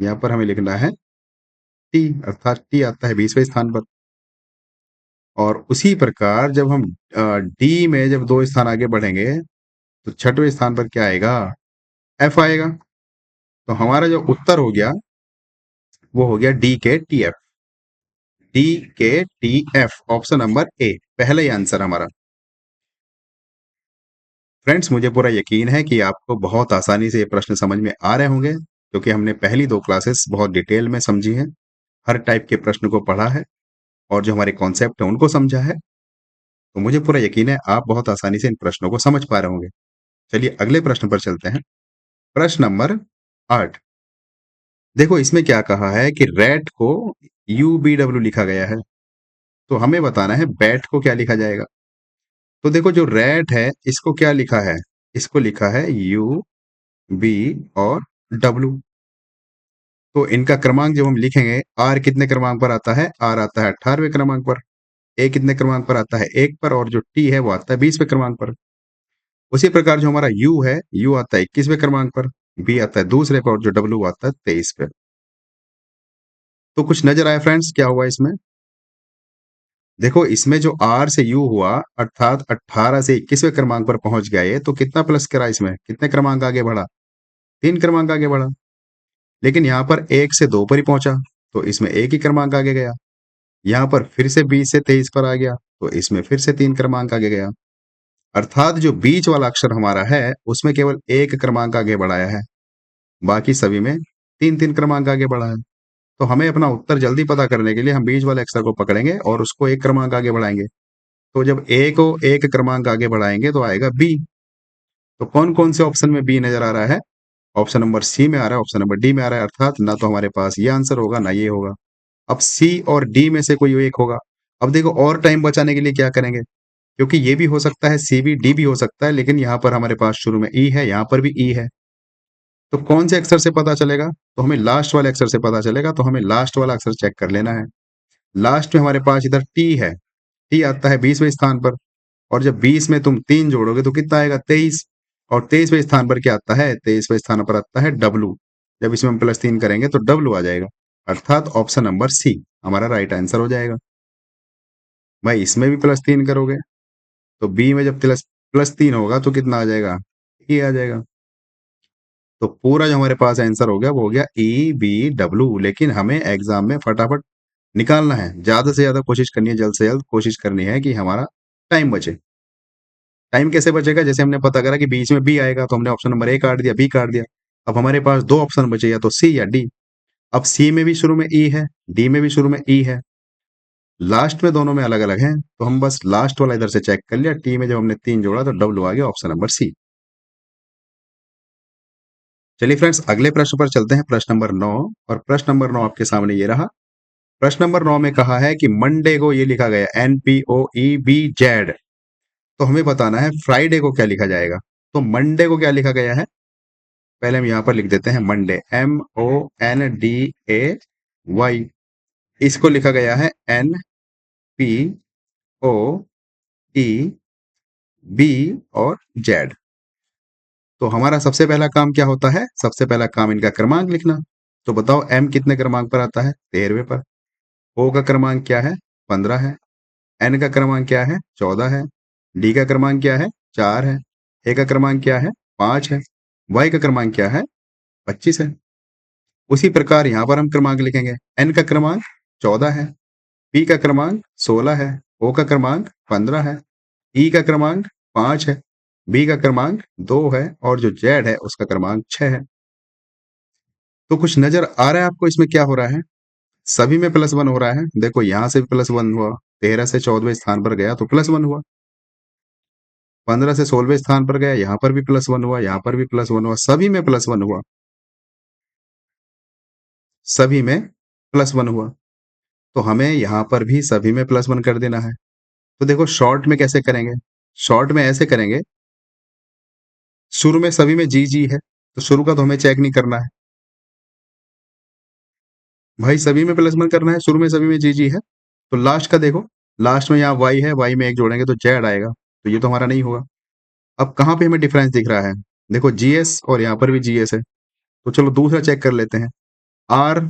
यहाँ पर हमें लिखना है टी, अर्थात टी आता है 20वें स्थान पर। और उसी प्रकार जब हम डी में जब 2 स्थान आगे बढ़ेंगे तो 6वें स्थान पर क्या आएगा? एफ आएगा। तो हमारा जो उत्तर हो गया वो हो गया DKTF। DKTF, option number A, पहला ही आंसर हमारा। फ्रेंड्स, मुझे पूरा यकीन है कि आपको बहुत आसानी से ये प्रश्न समझ में आ रहे होंगे, क्योंकि हमने पहली 2 क्लासेस बहुत डिटेल में समझी हैं, हर टाइप के प्रश्न को पढ़ा है और जो हमारे कॉन्सेप्ट है उनको समझा है। तो मुझे पूरा यकीन है आप बहुत आसानी से इन प्रश्नों को समझ पा रहे होंगे। चलिए अगले प्रश्न पर चलते हैं। प्रश्न नंबर 8। देखो इसमें क्या कहा है कि रैट को UBW लिखा गया है, तो हमें बताना है बैट को क्या लिखा जाएगा। तो देखो जो रैट है इसको क्या लिखा है? इसको लिखा है UB और W। तो इनका क्रमांक जब हम लिखेंगे, आर कितने क्रमांक पर आता है? आर आता है 18वें क्रमांक पर। ए कितने क्रमांक पर आता है? 1 पर। और जो टी है वो आता है 20वें क्रमांक पर। उसी प्रकार जो हमारा यू है, यू आता है 21वें क्रमांक पर, बी आता है दूसरे पर, और जो डब्ल्यू आता है 23 पे। तो कुछ नजर आया फ्रेंड्स क्या हुआ इसमें? देखो इसमें जो आर से यू हुआ, अर्थात 18 से 21वें क्रमांक पर पहुंच गया ये, तो कितना प्लस करा इसमें? कितने क्रमांक आगे बढ़ा? 3 क्रमांक आगे बढ़ा। लेकिन यहाँ पर 1 से 2 पर ही पहुंचा, तो इसमें एक ही क्रमांक आगे गया। यहाँ पर फिर से 20 से 23 पर आ गया, तो इसमें फिर से 3 क्रमांक आगे गया। अर्थात जो बीच वाला अक्षर हमारा है उसमें केवल 1 क्रमांक आगे बढ़ाया है, बाकी सभी में 3-3 क्रमांक आगे बढ़ा है। तो हमें अपना उत्तर जल्दी पता करने के लिए हम बीच वाले अक्षर को पकड़ेंगे और उसको 1 क्रमांक आगे बढ़ाएंगे। तो जब ए को 1 क्रमांक आगे बढ़ाएंगे तो आएगा बी। तो कौन कौन से ऑप्शन में बी नजर आ रहा है? ऑप्शन नंबर सी में आ रहा है, ऑप्शन नंबर डी में आ रहा है, अर्थात ना तो हमारे पास ये आंसर होगा ना ये होगा। अब सी और डी में से कोई एक होगा। अब देखो और टाइम बचाने के लिए क्या करेंगे, क्योंकि ये भी हो सकता है, सी भी, डी भी हो सकता है, लेकिन यहाँ पर हमारे पास शुरू में ई है, यहाँ पर भी ई है। तो कौन से अक्षर से पता चलेगा? तो हमें लास्ट वाले अक्षर से पता चलेगा, तो हमें लास्ट वाला अक्षर चेक कर लेना है। लास्ट में हमारे पास इधर टी है, टी आता है 20वें स्थान पर, और जब 20 में तुम 3 जोड़ोगे तो कितना आएगा? 23। और 23वें स्थान पर क्या आता है? 23वें स्थान पर आता है डब्लू। जब इसमें हम +3 करेंगे तो डब्लू आ जाएगा, अर्थात ऑप्शन नंबर सी हमारा राइट आंसर हो जाएगा। भाई इसमें भी +3 करोगे तो बी में जब +3 होगा तो कितना आ जाएगा? ई आ जाएगा। तो पूरा जो हमारे पास आंसर हो गया वो हो गया EBW। लेकिन हमें एग्जाम में फटाफट निकालना है, ज्यादा से ज्यादा कोशिश करनी है, जल्द से जल्द कोशिश करनी है कि हमारा टाइम बचे। टाइम कैसे बचेगा? जैसे हमने पता करा कि बीच में बी आएगा तो हमने ऑप्शन नंबर ए काट दिया, बी काट दिया। अब हमारे पास 2 ऑप्शन बचे, या तो सी या डी। अब सी में भी शुरू में ई है, डी में भी शुरू में ई है, लास्ट में दोनों में अलग अलग है, तो हम बस लास्ट वाला इधर से चेक कर लिया। टी में जब हमने 3 जोड़ा तो डब्ल्यू आ गया, ऑप्शन नंबर सी। चलिए फ्रेंड्स अगले प्रश्न पर चलते हैं, प्रश्न नंबर 9। और प्रश्न नंबर 9 आपके सामने ये रहा। प्रश्न नंबर 9 में कहा है कि मंडे को ये लिखा गया NPOEBZ, तो हमें बताना है फ्राइडे को क्या लिखा जाएगा। तो मंडे को क्या लिखा गया है? पहले हम यहां पर लिख देते हैं मंडे, MONDAY। इसको लिखा गया है NPOEB और जेड। तो हमारा सबसे पहला काम क्या होता है? सबसे पहला काम इनका क्रमांक लिखना। तो बताओ एम कितने क्रमांक पर आता है? 13वें पर। ओ का क्रमांक क्या है? 15 है। एन का क्रमांक क्या है? 14 है। डी का क्रमांक क्या है? 4 है। ए का क्रमांक क्या है? 5 है। वाई का क्रमांक क्या है? 25 है। उसी प्रकार यहां पर हम क्रमांक लिखेंगे। एन का क्रमांक 14 है, पी का क्रमांक 16 है, ओ का क्रमांक 15 है, ई का क्रमांक 5 है, बी का क्रमांक 2 है, और जो जेड है उसका क्रमांक 6 है। तो कुछ नजर आ रहा है आपको इसमें क्या हो रहा है? सभी में +1 हो रहा है। देखो यहाँ से भी +1 हुआ, 13 से 14वें स्थान पर गया तो +1 हुआ, 15 से 16वें स्थान पर गया, यहाँ पर भी +1 हुआ, यहाँ पर भी +1 हुआ, सभी में +1 हुआ, सभी में +1 हुआ। तो हमें यहाँ पर भी सभी में +1 कर देना है। तो देखो शॉर्ट में कैसे करेंगे? शॉर्ट में ऐसे करेंगे, शुरू में सभी में जी है, तो शुरू का तो हमें चेक नहीं करना है। भाई सभी में +1 करना है, शुरू में सभी में जी है, तो लास्ट का देखो, लास्ट में यहाँ y है, y में 1 जोड़ेंगे तो z आएगा, तो ये तो हमारा नहीं होगा। अब कहाँ पे हमें डिफरेंस दिख रहा है? देखो GS और यहाँ पर भी GS है, तो चलो दूसरा चेक कर लेते हैं। R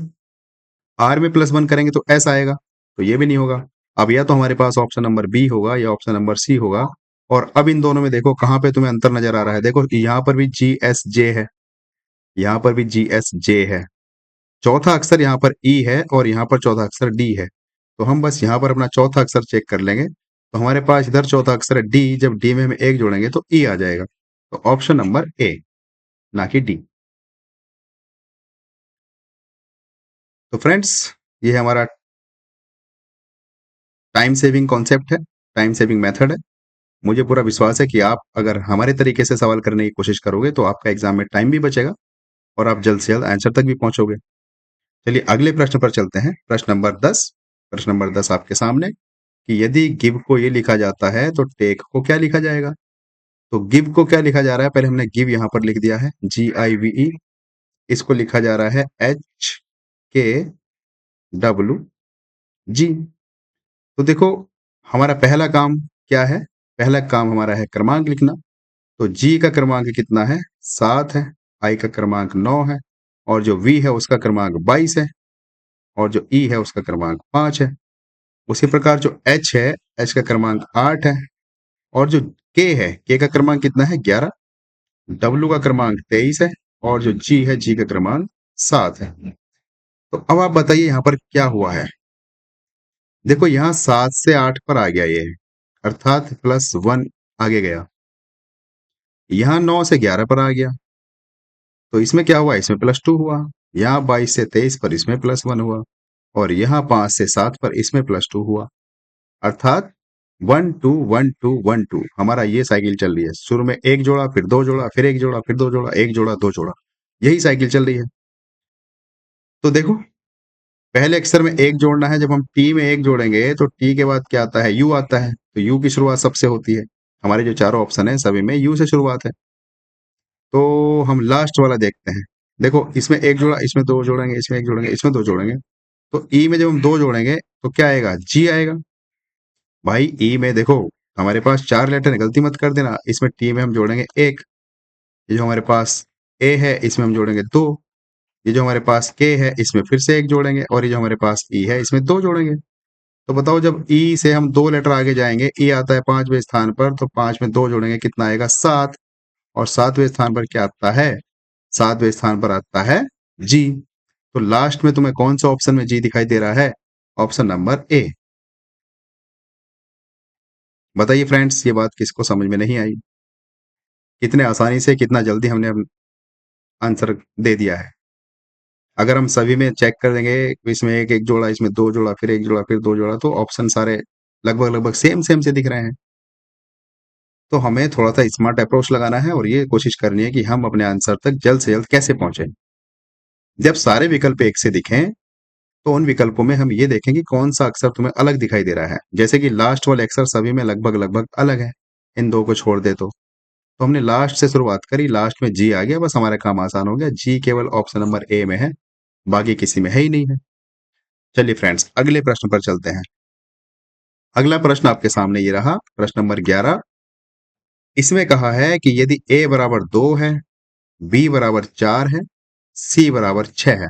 R में +1 करेंगे तो S आएगा, तो ये भी नहीं होगा। अब या तो हमारे पास ऑप्शन नंबर बी होगा या ऑप्शन नंबर सी होगा। और अब इन दोनों में देखो कहाँ पे तुम्हें अंतर नजर आ रहा है। देखो यहाँ पर भी GSJ है, यहाँ पर भी GSJ है, चौथा अक्षर यहाँ पर ई है और यहाँ पर चौथा अक्षर डी है। तो हम बस यहाँ पर अपना चौथा अक्षर चेक कर लेंगे, तो हमारे पास इधर चौथा अक्षर है डी, जब डी में हम 1 जोड़ेंगे तो ई आ जाएगा। तो ऑप्शन नंबर ए, ना कि डी। तो फ्रेंड्स, ये हमारा टाइम सेविंग कॉन्सेप्ट है, टाइम सेविंग मेथड है। मुझे पूरा विश्वास है कि आप अगर हमारे तरीके से सवाल करने की कोशिश करोगे तो आपका एग्जाम में टाइम भी बचेगा और आप जल्द से जल्द आंसर तक भी पहुंचोगे। चलिए अगले प्रश्न पर चलते हैं। प्रश्न नंबर 10। प्रश्न नंबर 10 आपके सामने कि यदि गिव को ये लिखा जाता है तो टेक को क्या लिखा जाएगा? तो गिव को क्या लिखा जा रहा है? पहले हमने गिव यहाँ पर लिख दिया है, GIVE। इसको लिखा जा रहा है HKWG। तो देखो हमारा पहला काम क्या है? पहला काम हमारा है क्रमांक लिखना। तो जी का क्रमांक कितना है? 7 है, आई का क्रमांक 9 है, और जो वी है उसका क्रमांक 22 है, और जो ई है उसका क्रमांक 5 है। उसी प्रकार जो एच है, एच का क्रमांक 8 है, और जो के है, के का क्रमांक कितना है? 11। डब्ल्यू का क्रमांक 23 है, और जो जी है, जी का क्रमांक 7 है। तो अब आप बताइए यहाँ पर क्या हुआ है? देखो यहाँ 7 से 8 पर आ गया ये, अर्थात +1 आगे गया। यहाँ 9 से 11 पर आ गया, तो इसमें क्या हुआ? इसमें +2 हुआ। यहाँ 22 से 23 पर इसमें +1 हुआ, और यहाँ 5 से 7 पर इसमें +2 हुआ। अर्थात 1 2 1 2 1 2 हमारा ये साइकिल चल रही है। शुरू में 1 जोड़ा, फिर 2 जोड़ा, फिर 1 जोड़ा, फिर 2 जोड़ा, 1 जोड़ा, 2 जोड़ा, यही साइकिल चल रही है। तो देखो पहले अक्षर में 1 जोड़ना है, जब हम टी में 1 जोड़ेंगे तो टी के बाद क्या आता है? यू आता है, तो यू की शुरुआत सबसे होती है। हमारे जो चारों ऑप्शन है सभी में यू से शुरुआत है। तो हम लास्ट वाला देखते हैं। देखो इसमें 1 जोड़ा, इसमें 2 जोड़ेंगे, इसमें 1 जोड़ेंगे, इसमें 2 जोड़ेंगे, तो ई में जब हम 2 जोड़ेंगे तो क्या आएगा? जी आएगा। भाई ई में देखो हमारे पास 4 लेटर है, गलती मत कर देना। इसमें टी में हम जोड़ेंगे 1, ये जो हमारे पास ए है इसमें हम जोड़ेंगे 2, ये जो हमारे पास के है इसमें फिर से 1 जोड़ेंगे, और ये जो हमारे पास ई है इसमें 2 जोड़ेंगे। तो बताओ जब ई से हम 2 लेटर आगे जाएंगे, ई आता है 5वें स्थान पर, तो 5 में 2 जोड़ेंगे कितना आएगा? 7। और 7वें स्थान पर क्या आता है? 7वें स्थान पर आता है जी। तो लास्ट में तुम्हें कौन सा ऑप्शन में जी दिखाई दे रहा है? Option number A. बताइए फ्रेंड्स, ये बात किसको समझ में नहीं आई? कितने आसानी से, कितना जल्दी हमने आंसर दे दिया है। अगर हम सभी में चेक कर देंगे, इसमें एक एक जोड़ा, इसमें 2 जोड़ा, फिर 1 जोड़ा, फिर 2 जोड़ा, तो ऑप्शन सारे लगभग लगभग सेम सेम से दिख रहे हैं। तो हमें थोड़ा सा स्मार्ट अप्रोच लगाना है और ये कोशिश करनी है कि हम अपने आंसर तक जल्द से जल्द कैसे पहुंचे। जब सारे विकल्प एक से दिखें तो उन विकल्पों में हम ये देखें कि कौन सा अक्षर तुम्हें अलग दिखाई दे रहा है। जैसे कि लास्ट वाले अक्षर सभी में लगभग लगभग अलग है, इन दो को छोड़ दे तो हमने लास्ट से शुरुआत करी, लास्ट में जी आ गया, बस हमारा काम आसान हो गया। जी केवल ऑप्शन नंबर ए में है, बाकी किसी में है ही नहीं है। चलिए फ्रेंड्स अगले प्रश्न पर चलते हैं। अगला प्रश्न आपके सामने ये रहा, प्रश्न नंबर 11। इसमें कहा है कि यदि a बराबर 2 है, b बराबर 4 है, c बराबर 6 है।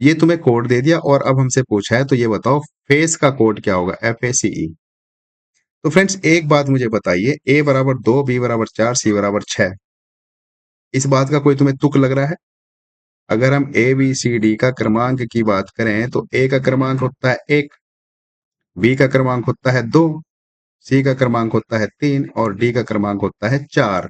ये तुम्हें कोड दे दिया और अब हमसे पूछा है, तो ये बताओ फेस का कोड क्या होगा? FACE। तो फ्रेंड्स एक बात मुझे बताइए, a बराबर 2, b बराबर 4, c बराबर 6, इस बात का कोई तुम्हें तुक लग रहा है? अगर हम ए बी सी डी का क्रमांक की बात करें तो ए का क्रमांक होता है 1, बी का क्रमांक होता है 2, सी का क्रमांक होता है 3, और डी का क्रमांक होता है 4।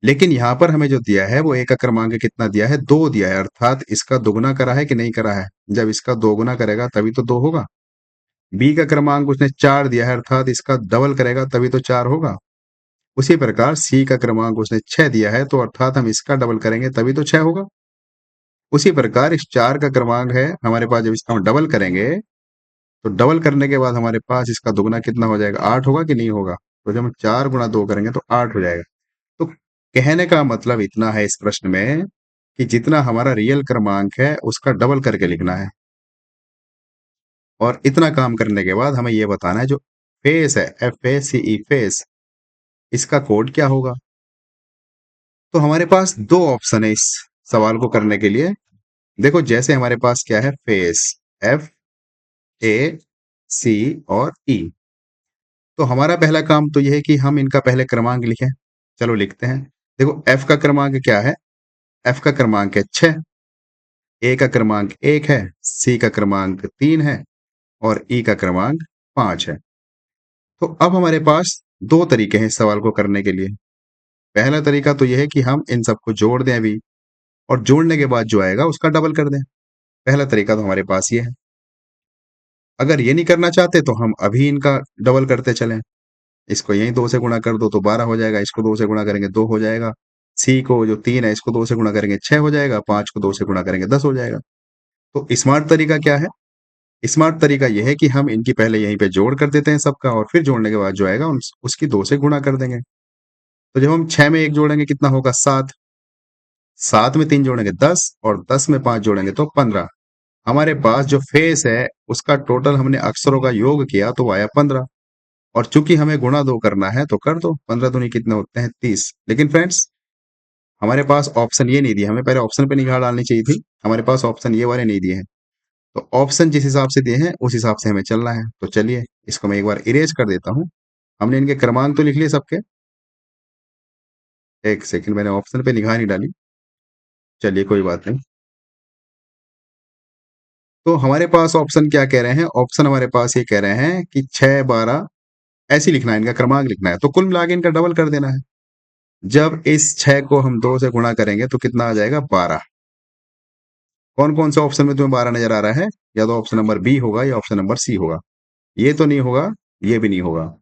लेकिन यहाँ पर हमें जो दिया है वो ए का क्रमांक कितना दिया है, 2 दिया है, अर्थात इसका दुगुना करा है कि नहीं करा है। जब इसका दोगुना करेगा तभी तो 2 होगा। बी का क्रमांक उसने 4 दिया है, अर्थात इसका डबल करेगा तभी तो 4 होगा। उसी प्रकार सी का क्रमांक उसने 6 दिया है, तो अर्थात हम इसका डबल करेंगे तभी तो 6 होगा। उसी प्रकार इस 4 का क्रमांक है हमारे पास, जब इसका हम डबल करेंगे तो डबल करने के बाद हमारे पास इसका दुगुना कितना हो जाएगा, 8 होगा कि नहीं होगा। तो जब हम 4 गुणा 2 करेंगे तो 8 हो जाएगा। तो कहने का मतलब इतना है इस प्रश्न में कि जितना हमारा रियल क्रमांक है उसका डबल करके लिखना है, और इतना काम करने के बाद हमें यह बताना है जो फेस है, FACE फेस, इसका कोड क्या होगा। तो हमारे पास दो ऑप्शन है इस सवाल को करने के लिए। देखो, जैसे हमारे पास क्या है, फेस, FAC और E। तो हमारा पहला काम तो यह है कि हम इनका पहले क्रमांक लिखें। चलो लिखते हैं। देखो, F का क्रमांक क्या है, F का क्रमांक है 6, A का क्रमांक 1 है, C का क्रमांक 3 है और E का क्रमांक 5 है। तो अब हमारे पास दो तरीके हैं इस सवाल को करने के लिए। पहला तरीका तो यह है कि हम इन सबको जोड़ दें अभी, और जोड़ने के बाद जो आएगा उसका डबल कर दें। पहला तरीका तो हमारे पास ये है। अगर ये नहीं करना चाहते तो हम अभी इनका डबल करते चलें। इसको यहीं 2 से गुणा कर दो तो 12 हो जाएगा, इसको 2 से गुणा करेंगे 2 हो जाएगा, सी को जो 3 है इसको 2 से गुणा करेंगे 6 हो जाएगा, 5 को 2 से गुणा करेंगे 10 हो जाएगा। तो स्मार्ट तरीका क्या है? स्मार्ट तरीका यह है कि हम इनकी पहले यहीं पे जोड़ कर देते हैं सबका, और फिर जोड़ने के बाद जो आएगा उसकी 2 से गुणा कर देंगे। तो जब हम 6 में 1 जोड़ेंगे कितना होगा, 7, 7 में 3 जोड़ेंगे 10, और 10 में 5 जोड़ेंगे तो 15। हमारे पास जो फेस है उसका टोटल हमने अक्षरों का योग किया तो वो आया 15। और चूंकि हमें गुणा 2 करना है तो कर दो, 15 दूनी कितने होते हैं, 30। लेकिन फ्रेंड्स, हमारे पास ऑप्शन ये नहीं दिया, हमें पहले ऑप्शन पे निगाह डालनी चाहिए थी। हमारे पास ऑप्शन ये वाले नहीं दिए हैं। तो ऑप्शन जिस हिसाब से दिए हैं उस हिसाब से हमें चलना है। तो चलिए इसको मैं एक बार इरेज कर देता हूँ। हमने इनके क्रमांक तो लिख लिए सबके। एक सेकंड, मैंने ऑप्शन पे निगाह नहीं डाली। चलिए कोई बात नहीं। तो हमारे पास ऑप्शन क्या कह रहे हैं, ऑप्शन हमारे पास ये कह रहे हैं कि 6, 12 ऐसे ही लिखना है, इनका क्रमांक लिखना है। तो कुल मिला के इनका डबल कर देना है। जब इस 6 को हम 2 से गुणा करेंगे तो कितना आ जाएगा, 12। कौन कौन सा ऑप्शन में तुम्हें 12 नजर आ रहा है? या तो ऑप्शन नंबर बी होगा या ऑप्शन नंबर सी होगा। ये तो नहीं होगा, ये भी नहीं होगा।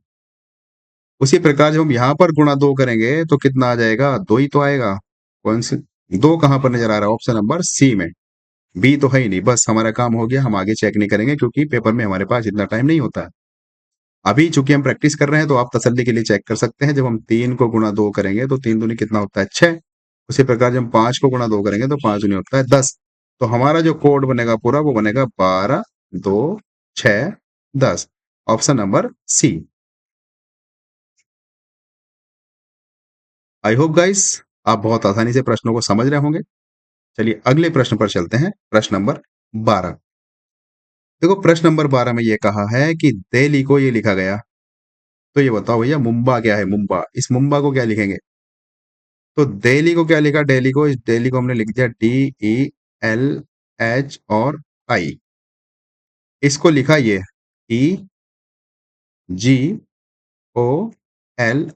उसी प्रकार जब हम यहाँ पर गुणा 2 करेंगे तो कितना आ जाएगा, 2 ही तो आएगा। कौन सी 2 कहां पर नजर आ रहा है, ऑप्शन नंबर सी में। बी तो है ही नहीं। बस हमारा काम हो गया, हम आगे चेक नहीं करेंगे क्योंकि पेपर में हमारे पास इतना टाइम नहीं होता है। अभी चूंकि हम प्रैक्टिस कर रहे हैं तो आप तसल्ली के लिए चेक कर सकते हैं। जब हम 3 को गुणा 2 करेंगे तो 3 दूनी कितना होता है, 6। उसी प्रकार जब हम 5 को गुणा 2 करेंगे तो 5 दूनी होता है 10। तो हमारा जो कोड बनेगा पूरा वो बनेगा 12, 2, 6, 10। Option number C. I hope guys आप बहुत आसानी से प्रश्नों को समझ रहे होंगे। चलिए अगले प्रश्न पर चलते हैं। प्रश्न नंबर 12। देखो, प्रश्न नंबर 12 में ये कहा है कि दिल्ली को ये लिखा गया। तो ये बताओ भैया, मुंबा क्या है, मुंबा, इस मुंबा को क्या लिखेंगे? तो दिल्ली को क्या लिखा, दिल्ली को, इस दिल्ली को हमने लिख दिया DELH और आई। इसको लिखा ये EGOL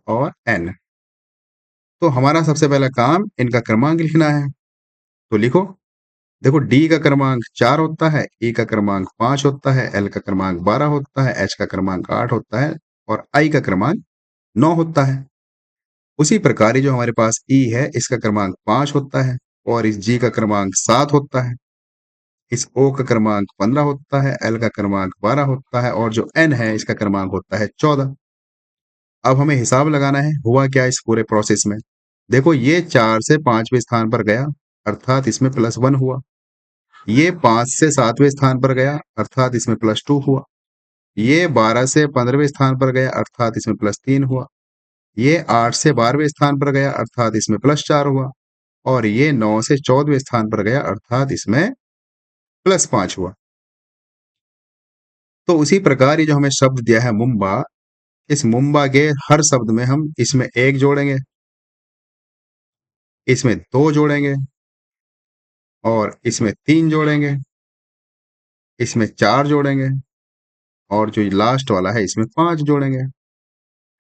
और N। तो हमारा सबसे पहला काम इनका क्रमांक लिखना है। तो लिखो। देखो, डी का क्रमांक 4 होता है, ई का क्रमांक 5 होता है, एल का क्रमांक 12 होता है, एच का क्रमांक 8 होता है और आई का क्रमांक 9 होता है। उसी प्रकार ही जो हमारे पास ई है इसका क्रमांक 5 होता है, और इस जी का क्रमांक 7 होता है, इस ओ का क्रमांक 15 होता है, एल का क्रमांक 12 होता है और जो एन है इसका क्रमांक होता है 14। अब हमें हिसाब लगाना है हुआ क्या इस पूरे प्रोसेस में। देखो, ये 4 से 5वें स्थान पर गया, अर्थात इसमें +1 हुआ। ये 5 से 7वें स्थान पर गया, अर्थात इसमें +2 हुआ। ये 12 से 15वें स्थान पर गया, अर्थात इसमें +3 हुआ। ये 8 से 12वें स्थान पर गया, अर्थात इसमें +4 हुआ। और ये 9 से 14वें स्थान पर गया, अर्थात इसमें +5 हुआ। तो उसी प्रकार ये जो हमें शब्द दिया है मुंबा, इस मुंबा के हर शब्द में हम इसमें 1 जोड़ेंगे, इसमें 2 जोड़ेंगे और इसमें 3 जोड़ेंगे, इसमें 4 जोड़ेंगे और जो लास्ट वाला है इसमें 5 जोड़ेंगे।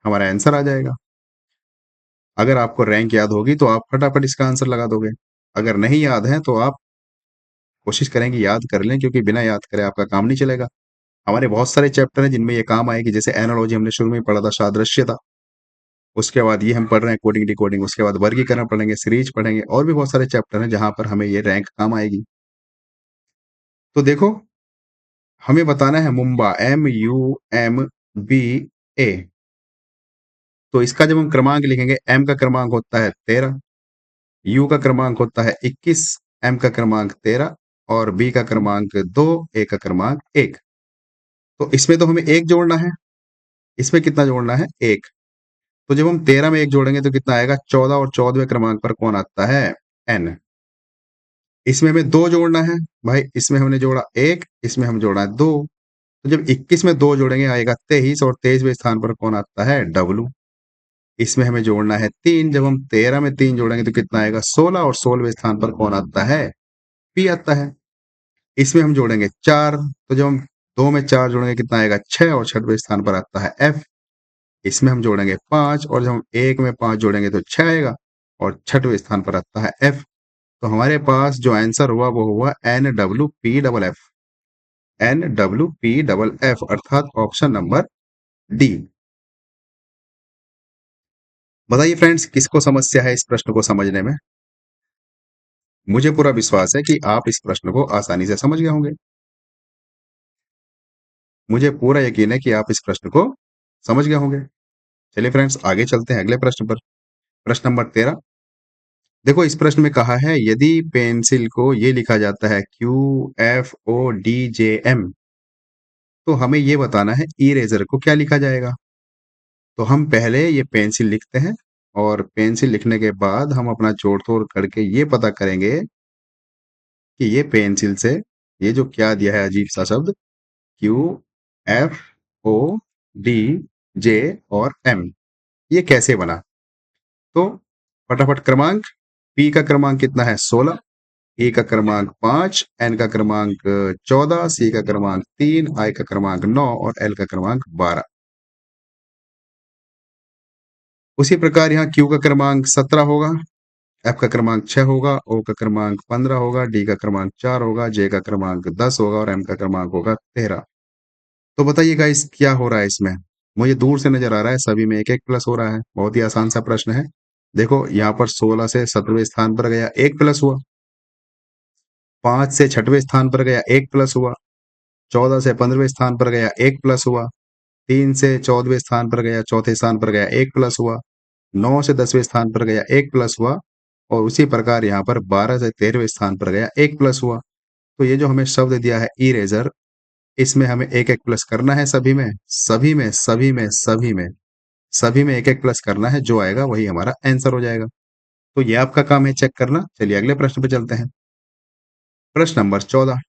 हमारा आंसर आ जाएगा। अगर आपको रैंक याद होगी तो आप फटाफट इसका आंसर लगा दोगे। अगर नहीं याद है तो आप कोशिश करें कि याद कर लें, क्योंकि बिना याद करे आपका काम नहीं चलेगा। हमारे बहुत सारे चैप्टर हैं जिनमें ये काम आएगी, जैसे एनालॉजी हमने शुरू में ही पढ़ा था, सादृश्यता। उसके बाद ये हम पढ़ रहे हैं कोडिंग डिकोडिंग, उसके बाद वर्गीकरण पढ़ेंगे, सीरीज पढ़ेंगे, और भी बहुत सारे चैप्टर हैं जहां पर हमें ये रैंक काम आएगी। तो देखो, हमें बताना है मुम्बा, MUMBA। तो इसका जब हम क्रमांक लिखेंगे, M का क्रमांक होता है 13, U का क्रमांक होता है 21, M का क्रमांक 13 और B का क्रमांक 2, A का क्रमांक 1। तो इसमें तो हमें 1 जोड़ना है, इसमें कितना जोड़ना है? 1। तो जब हम 13 में 1 जोड़ेंगे तो कितना आएगा? 14, और 14वें क्रमांक पर कौन आता है? N। इसमें हमें 2 जोड़ना है भाई, इसमें हमने जोड़ा 1, इसमें हम जोड़ा 2। तो जब 21 में 2 जोड़ेंगे आएगा 23, और 23वें स्थान पर कौन आता है? W। इसमें हमें जोड़ना है 3, जब हम 13 में 3 जोड़ेंगे तो कितना आएगा? 16, और 16वें स्थान पर कौन आता है? P आता है। इसमें हम जोड़ेंगे 4, तो जब हम 2 में 4 जोड़ेंगे कितना आएगा? 6, और 6वें स्थान पर आता है F। इसमें हम जोड़ेंगे 5, और जब हम 1 में 5 जोड़ेंगे तो 6 आएगा, और 6वें स्थान पर आता है F। तो हमारे पास जो आंसर हुआ वो हुआ NWPFF, NWPFF, अर्थात ऑप्शन नंबर डी। बताइए फ्रेंड्स, किसको समस्या है इस प्रश्न को समझने में? मुझे पूरा विश्वास है कि आप इस प्रश्न को आसानी से समझ गए होंगे। मुझे पूरा यकीन है कि आप इस प्रश्न को समझ गए होंगे। चलिए फ्रेंड्स, आगे चलते हैं अगले प्रश्न पर। प्रश्न नंबर 13। देखो, इस प्रश्न में कहा है यदि पेंसिल को ये लिखा जाता है QFODJM, तो हमें ये बताना है इरेजर को क्या लिखा जाएगा। तो हम पहले ये पेंसिल लिखते हैं, और पेंसिल लिखने के बाद हम अपना जोड़ तोड़ करके ये पता करेंगे कि ये पेंसिल से ये जो क्या दिया है अजीब सा शब्द, QFODJ और M, ये कैसे बना। तो फटाफट क्रमांक, P का क्रमांक कितना है? 16, ए का क्रमांक 5, एन का क्रमांक 14, सी का क्रमांक 3, आई का क्रमांक 9 और एल का क्रमांक 12। उसी प्रकार यहाँ क्यू का क्रमांक 17 होगा, एफ का क्रमांक 6 होगा, ओ का क्रमांक 15 होगा, डी का क्रमांक 4 होगा, जे का क्रमांक 10 होगा और एम का क्रमांक होगा 13। तो बताइए गाइस, क्या हो रहा है इसमें? मुझे दूर से नजर आ रहा है सभी में एक एक प्लस हो रहा है। बहुत ही आसान सा प्रश्न है। देखो, यहाँ पर 16 से 17वें स्थान पर गया, 1 प्लस हुआ। 5 से 6वें स्थान पर गया, 1 प्लस हुआ। 14 से 15वें स्थान पर गया, 1 प्लस हुआ। 3 से 14वें स्थान पर गया, चौथे स्थान पर गया, 1 प्लस हुआ। 9 से 10वें स्थान पर गया, 1 प्लस हुआ। और उसी प्रकार यहाँ पर 12 से 13वें स्थान पर गया, 1 प्लस हुआ। तो ये जो हमें शब्द दिया है इरेजर, इसमें हमें एक एक प्लस करना है सभी में, सभी में, सभी में, सभी में, सभी में एक एक प्लस करना है। जो आएगा वही हमारा आंसर हो जाएगा। तो ये आपका काम है चेक करना। चलिए अगले प्रश्न पे चलते हैं। प्रश्न नंबर 14।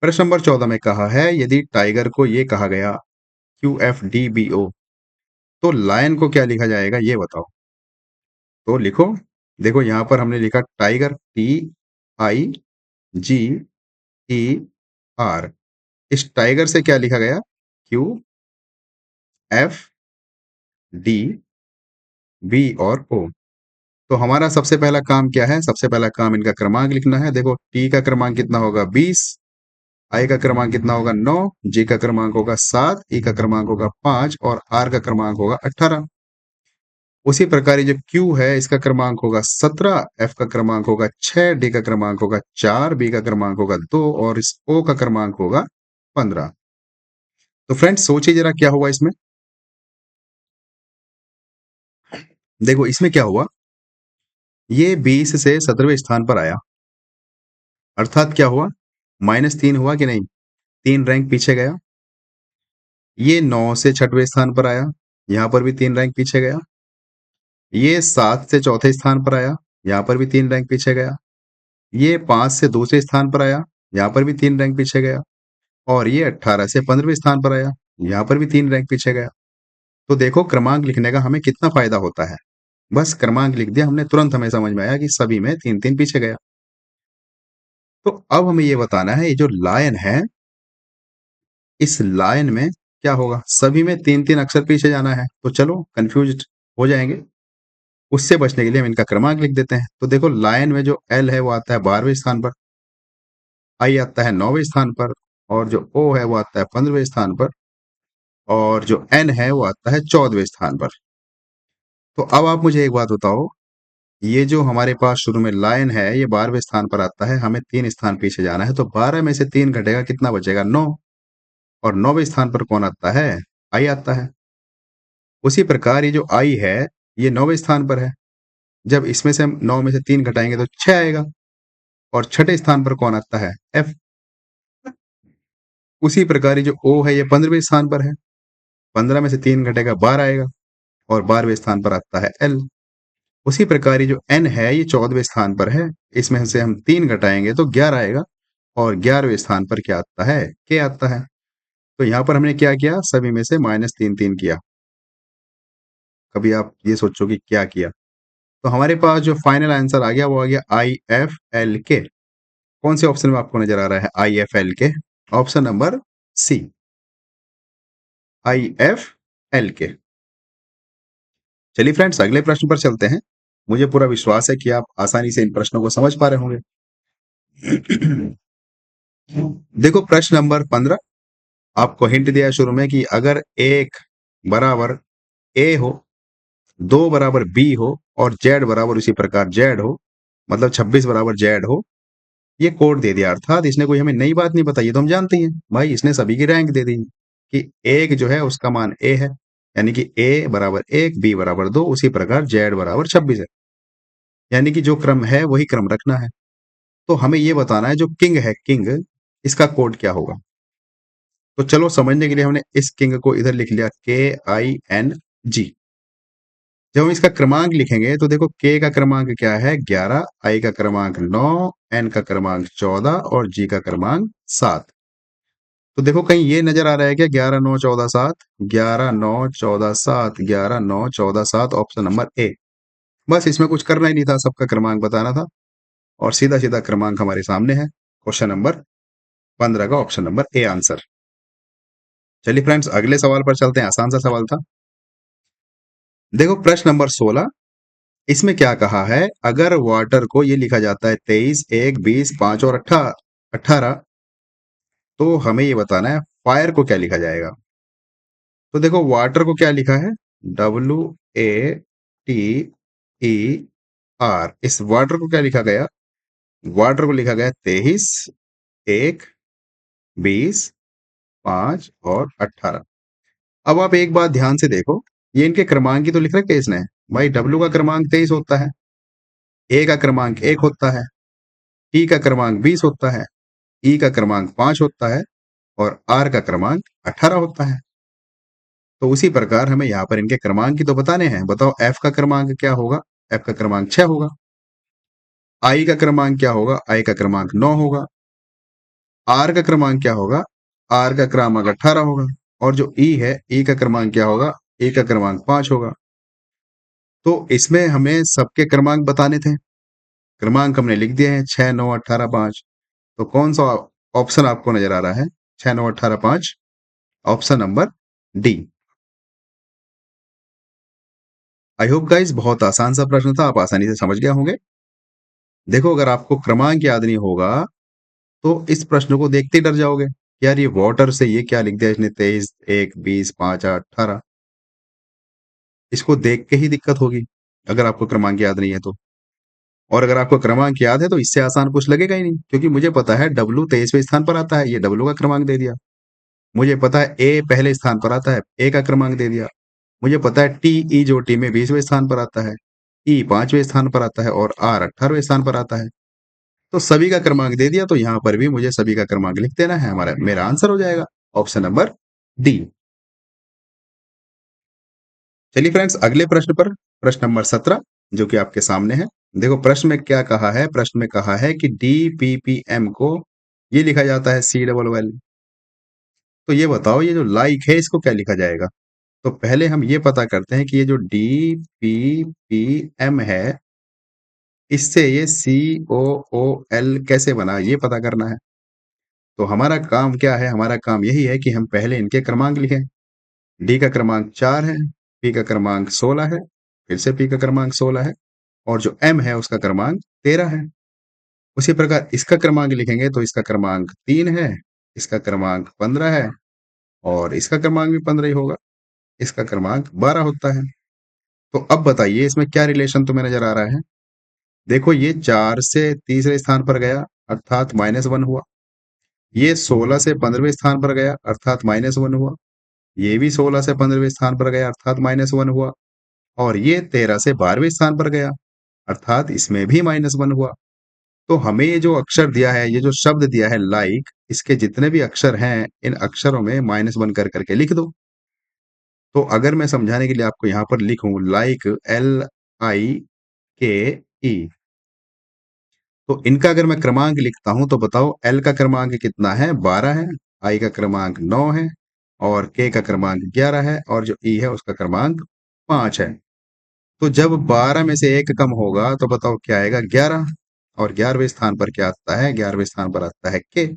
प्रश्न नंबर 14 में कहा है यदि टाइगर को ये कहा गया QFDBO, तो लायन को क्या लिखा जाएगा ये बताओ। तो लिखो, देखो यहां पर हमने लिखा टाइगर, TIGER। इस टाइगर से क्या लिखा गया? QFDB और O। तो हमारा सबसे पहला काम क्या है? सबसे पहला काम इनका क्रमांक लिखना है। देखो, टी का क्रमांक कितना होगा? 20, आई का क्रमांक कितना होगा? 9, जे का क्रमांक होगा 7, ई का क्रमांक होगा 5 और आर का क्रमांक होगा 18। उसी प्रकार ये जो Q है इसका क्रमांक होगा 17, F का क्रमांक होगा 6, D का क्रमांक होगा 4, B का क्रमांक होगा 2 और इस O का क्रमांक होगा 15। तो फ्रेंड्स, सोचिए जरा क्या हुआ इसमें। देखो इसमें क्या हुआ, ये 20 से 17वें स्थान पर आया, अर्थात क्या हुआ? -3 हुआ कि नहीं? 3 रैंक पीछे गया। ये 9 से 6वें स्थान पर आया, यहां पर भी 3 रैंक पीछे गया। ये 7 से चौथे स्थान पर आया, यहां पर भी 3 रैंक पीछे गया। ये 5 से दूसरे स्थान पर आया, यहां पर भी 3 रैंक पीछे गया। और ये 18 से 15वें स्थान पर आया, यहां पर भी 3 रैंक पीछे गया। तो देखो, क्रमांक लिखने का हमें कितना फायदा होता है। बस क्रमांक लिख दिया हमने, तुरंत हमें समझ में आया कि सभी में 3-3 पीछे गया। तो अब हमें ये बताना है, ये जो लायन है, इस लायन में क्या होगा? सभी में 3-3 अक्षर पीछे जाना है। तो चलो, कंफ्यूज्ड हो जाएंगे। उससे बचने के लिए हम इनका क्रमांक लिख देते हैं। तो देखो लाइन में जो एल है वो आता है 12वें स्थान पर, आई आता है 9वें स्थान पर, और जो ओ है वो आता है 15वें स्थान पर, और जो एन है वो आता है 14वें स्थान पर। तो अब आप मुझे एक बात बताओ, ये जो हमारे पास शुरू में लाइन है ये 12वें स्थान पर आता है, हमें 3 स्थान पीछे जाना है, तो 12 में से 3 घटेगा, कितना बचेगा? 9। और 9वें स्थान पर कौन आता है? आई आता है। उसी प्रकार ये जो आई है ये 9वें स्थान पर है, जब इसमें से हम 9 में से 3 घटाएंगे तो 6 आएगा। और छठे स्थान पर कौन आता है? एफ। उसी प्रकार ये जो ओ है ये 15वें स्थान पर है, 15 में से 3 घटेगा 12 आएगा, और 12वें स्थान पर आता है एल। उसी प्रकार ये जो एन है ये 14वें स्थान पर है, इसमें से हम 3 घटाएंगे तो 11 आएगा, और 11वें स्थान पर क्या आता है? के आता है। तो यहां पर हमने क्या किया? सभी में से -3 किया। कभी आप ये सोचो कि क्या किया? तो हमारे पास जो फाइनल आंसर आ गया वो आ गया IFLK। कौन से ऑप्शन में आपको नजर आ रहा है IFLK? Option number C, IFLK। चलिए फ्रेंड्स, अगले प्रश्न पर चलते हैं। मुझे पूरा विश्वास है कि आप आसानी से इन प्रश्नों को समझ पा रहे होंगे। देखो प्रश्न नंबर 15, आपको हिंट दिया शुरू में कि अगर 1 बराबर ए हो, 2 बराबर बी हो, और जेड बराबर उसी प्रकार जेड हो, मतलब 26 बराबर जेड हो, ये कोड दे दिया। अर्थात इसने कोई हमें नई बात नहीं बताई, तो हम जानते ही हैं भाई, इसने सभी की रैंक दे दी कि एक जो है उसका मान ए है, यानी कि ए बराबर 1, बी बराबर 2, उसी प्रकार जेड बराबर 26 है। यानी कि जो क्रम है वही क्रम रखना है। तो हमें ये बताना है जो किंग है, किंग, इसका कोड क्या होगा। तो चलो समझने के लिए हमने इस किंग को इधर लिख लिया KING। जब हम इसका क्रमांक लिखेंगे तो देखो के का क्रमांक क्या है? 11, आई का क्रमांक 9, एन का क्रमांक 14, और जी का क्रमांक 7। तो देखो कहीं ये नजर आ रहा है क्या? 11 9 14 7, 11 9 14 7, 11 9 14 7, ऑप्शन नंबर ए। बस इसमें कुछ करना ही नहीं था, सबका क्रमांक बताना था, और सीधा सीधा क्रमांक हमारे सामने है। क्वेश्चन नंबर 15 का ऑप्शन नंबर ए आंसर। चलिए फ्रेंड्स, अगले सवाल पर चलते हैं। आसान सा सवाल था। देखो प्रश्न नंबर 16, इसमें क्या कहा है? अगर वाटर को ये लिखा जाता है 23, 1, 20, 5 और 18, तो हमें ये बताना है फायर को क्या लिखा जाएगा। तो देखो वाटर को क्या लिखा है? WATER। इस वाटर को क्या लिखा गया? वाटर को लिखा गया 23, 1, 20, 5 और 18। अब आप एक बात ध्यान से देखो, ये इनके क्रमांक की तो लिख रखा है इसने। भाई W का क्रमांक 23 होता है, ए का क्रमांक 1 होता है, टी का क्रमांक 20 होता है, ई का क्रमांक 5 होता है, और आर का क्रमांक 18 होता है। तो उसी प्रकार हमें यहाँ पर इनके क्रमांक की तो बताने हैं। बताओ एफ का क्रमांक क्या होगा? एफ का क्रमांक 6 होगा। आई का क्रमांक क्या होगा? आई का क्रमांक 9 होगा। आर का क्रमांक क्या होगा? आर का क्रमांक 18 होगा। और जो ई है, ई का क्रमांक क्या होगा? ई का क्रमांक 5 होगा। तो इसमें हमें सबके क्रमांक बताने थे, क्रमांक हमने लिख दिए हैं 6 9 18 5। तो कौन सा ऑप्शन आपको नजर आ रहा है? 6 9 18 5, ऑप्शन नंबर डी। आई होप गाइस, बहुत आसान सा प्रश्न था, आप आसानी से समझ गए होंगे। देखो अगर आपको क्रमांक याद नहीं होगा तो इस प्रश्न को देखते ही डर जाओगे, यार ये वाटर से ये क्या लिख दिया इसने? 23, 1, 20, 5, 18। इसको देख के ही दिक्कत होगी अगर आपको क्रमांक याद नहीं है तो। और अगर आपको क्रमांक याद है तो इससे आसान कुछ लगेगा ही नहीं, क्योंकि मुझे पता है डब्लू 23वें स्थान पर आता है, ये डब्लू का क्रमांक दे दिया। मुझे पता है ए पहले स्थान पर आता है, ए का क्रमांक दे दिया। मुझे पता है टी ई जो टी में 20वें स्थान पर आता है, ई 5वें स्थान पर आता है, और आर 18वें स्थान पर आता है। तो सभी का क्रमांक दे दिया, तो यहाँ पर भी मुझे सभी का क्रमांक लिख देना है, हमारा मेरा आंसर हो जाएगा ऑप्शन नंबर डी। चलिए फ्रेंड्स, अगले प्रश्न पर, प्रश्न नंबर 17 जो कि आपके सामने है। देखो प्रश्न में क्या कहा है? प्रश्न में कहा है कि DPPM को ये लिखा जाता है CLL। तो ये बताओ ये जो लाइक है इसको क्या लिखा जाएगा? तो पहले हम ये पता करते हैं कि ये जो DPPM है इससे ये COOL कैसे बना, ये पता करना है। तो हमारा काम क्या है? हमारा काम यही है कि हम पहले इनके क्रमांक लिखें। डी का क्रमांक 4 है, पी का क्रमांक 16 है, फिर से p का क्रमांक 16 है और जो m है उसका क्रमांक 13 है। उसी प्रकार इसका क्रमांक लिखेंगे तो इसका क्रमांक 3 है, इसका क्रमांक 15 है और इसका क्रमांक भी 15 ही होगा, इसका क्रमांक 12 होता है। तो अब बताइए इसमें क्या रिलेशन तुम्हें नजर आ रहा है? देखो ये 4 से तीसरे स्थान पर गया अर्थात -1 हुआ, ये 16 से 15वें स्थान पर गया अर्थात -1 हुआ, ये भी 16 से 15वें स्थान पर गया अर्थात -1 हुआ और ये 13 से 12वें स्थान पर गया अर्थात इसमें भी -1 हुआ। तो हमें ये जो अक्षर दिया है, ये जो शब्द दिया है लाइक, इसके जितने भी अक्षर हैं इन अक्षरों में -1 कर करके लिख दो। तो अगर मैं समझाने के लिए आपको यहाँ पर लिखूं लाइक LIKE, तो इनका अगर मैं क्रमांक लिखता हूं तो बताओ L का क्रमांक कितना है? 12 है, I का क्रमांक 9 है और K का क्रमांक 11 है और जो E है उसका क्रमांक 5 है। तो जब 12 में से एक कम होगा तो बताओ क्या आएगा? 11 और 11वें स्थान पर क्या आता है? 11वें स्थान पर आता है K।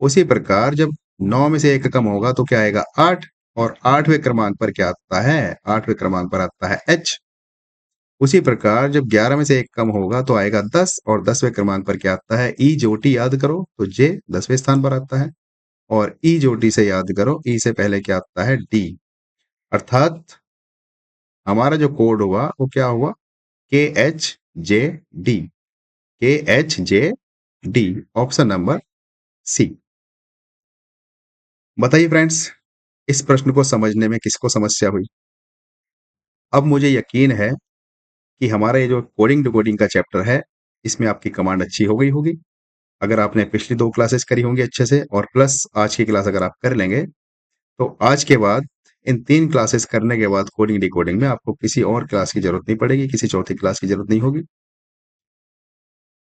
उसी प्रकार जब 9 में से एक कम होगा तो क्या आएगा? 8 और 8वें क्रमांक पर क्या आता है? 8वें क्रमांक पर आता है H। उसी प्रकार जब 11 में से एक कम होगा तो आएगा 10 और 10वें क्रमांक पर क्या आता है? ई जोटी याद करो तो J 10वें स्थान पर आता है और ई जोटी से याद करो, ई से पहले क्या आता है? D। अर्थात हमारा जो कोड हुआ वो क्या हुआ? KHJD। KHJD option number C. बताइए फ्रेंड्स, इस प्रश्न को समझने में किसको समस्या हुई? अब मुझे यकीन है कि हमारा ये जो कोडिंग डिकोडिंग का चैप्टर है, इसमें आपकी कमांड अच्छी हो गई होगी। अगर आपने पिछली 2 क्लासेस करी होंगी अच्छे से और प्लस आज की क्लास अगर आप कर लेंगे, तो आज के बाद इन 3 क्लासेस करने के बाद कोडिंग डिकोडिंग में आपको किसी और क्लास की ज़रूरत नहीं पड़ेगी, किसी चौथी क्लास की ज़रूरत नहीं होगी।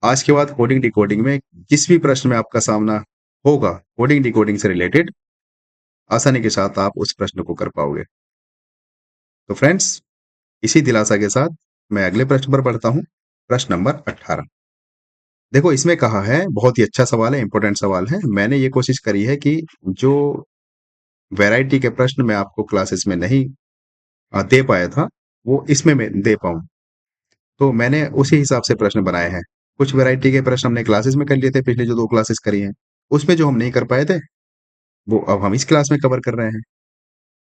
आज के बाद कोडिंग डिकोडिंग में जिस भी प्रश्न में आपका सामना होगा, कोडिंग डिकोडिंग से रिलेटेड, आसानी के साथ आप उस प्रश्न को कर पाओगे। तो फ्रेंड्स, इसी दिलासा के साथ मैं अगले प्रश्न पर बढ़ता हूं, प्रश्न नंबर 18। देखो इसमें कहा है, बहुत ही अच्छा सवाल है, इंपॉर्टेंट सवाल है। मैंने ये कोशिश करी है कि जो वैरायटी के प्रश्न मैं आपको क्लासेस में नहीं दे पाया था, वो इसमें मैं दे पाऊं। तो मैंने उसी हिसाब से प्रश्न बनाए हैं। कुछ वैरायटी के प्रश्न हमने क्लासेस में कर लिए थे, पिछली जो 2 क्लासेस करी हैं। उसमें जो हम नहीं कर पाए थे, वो अब हम इस क्लास में कवर कर रहे हैं।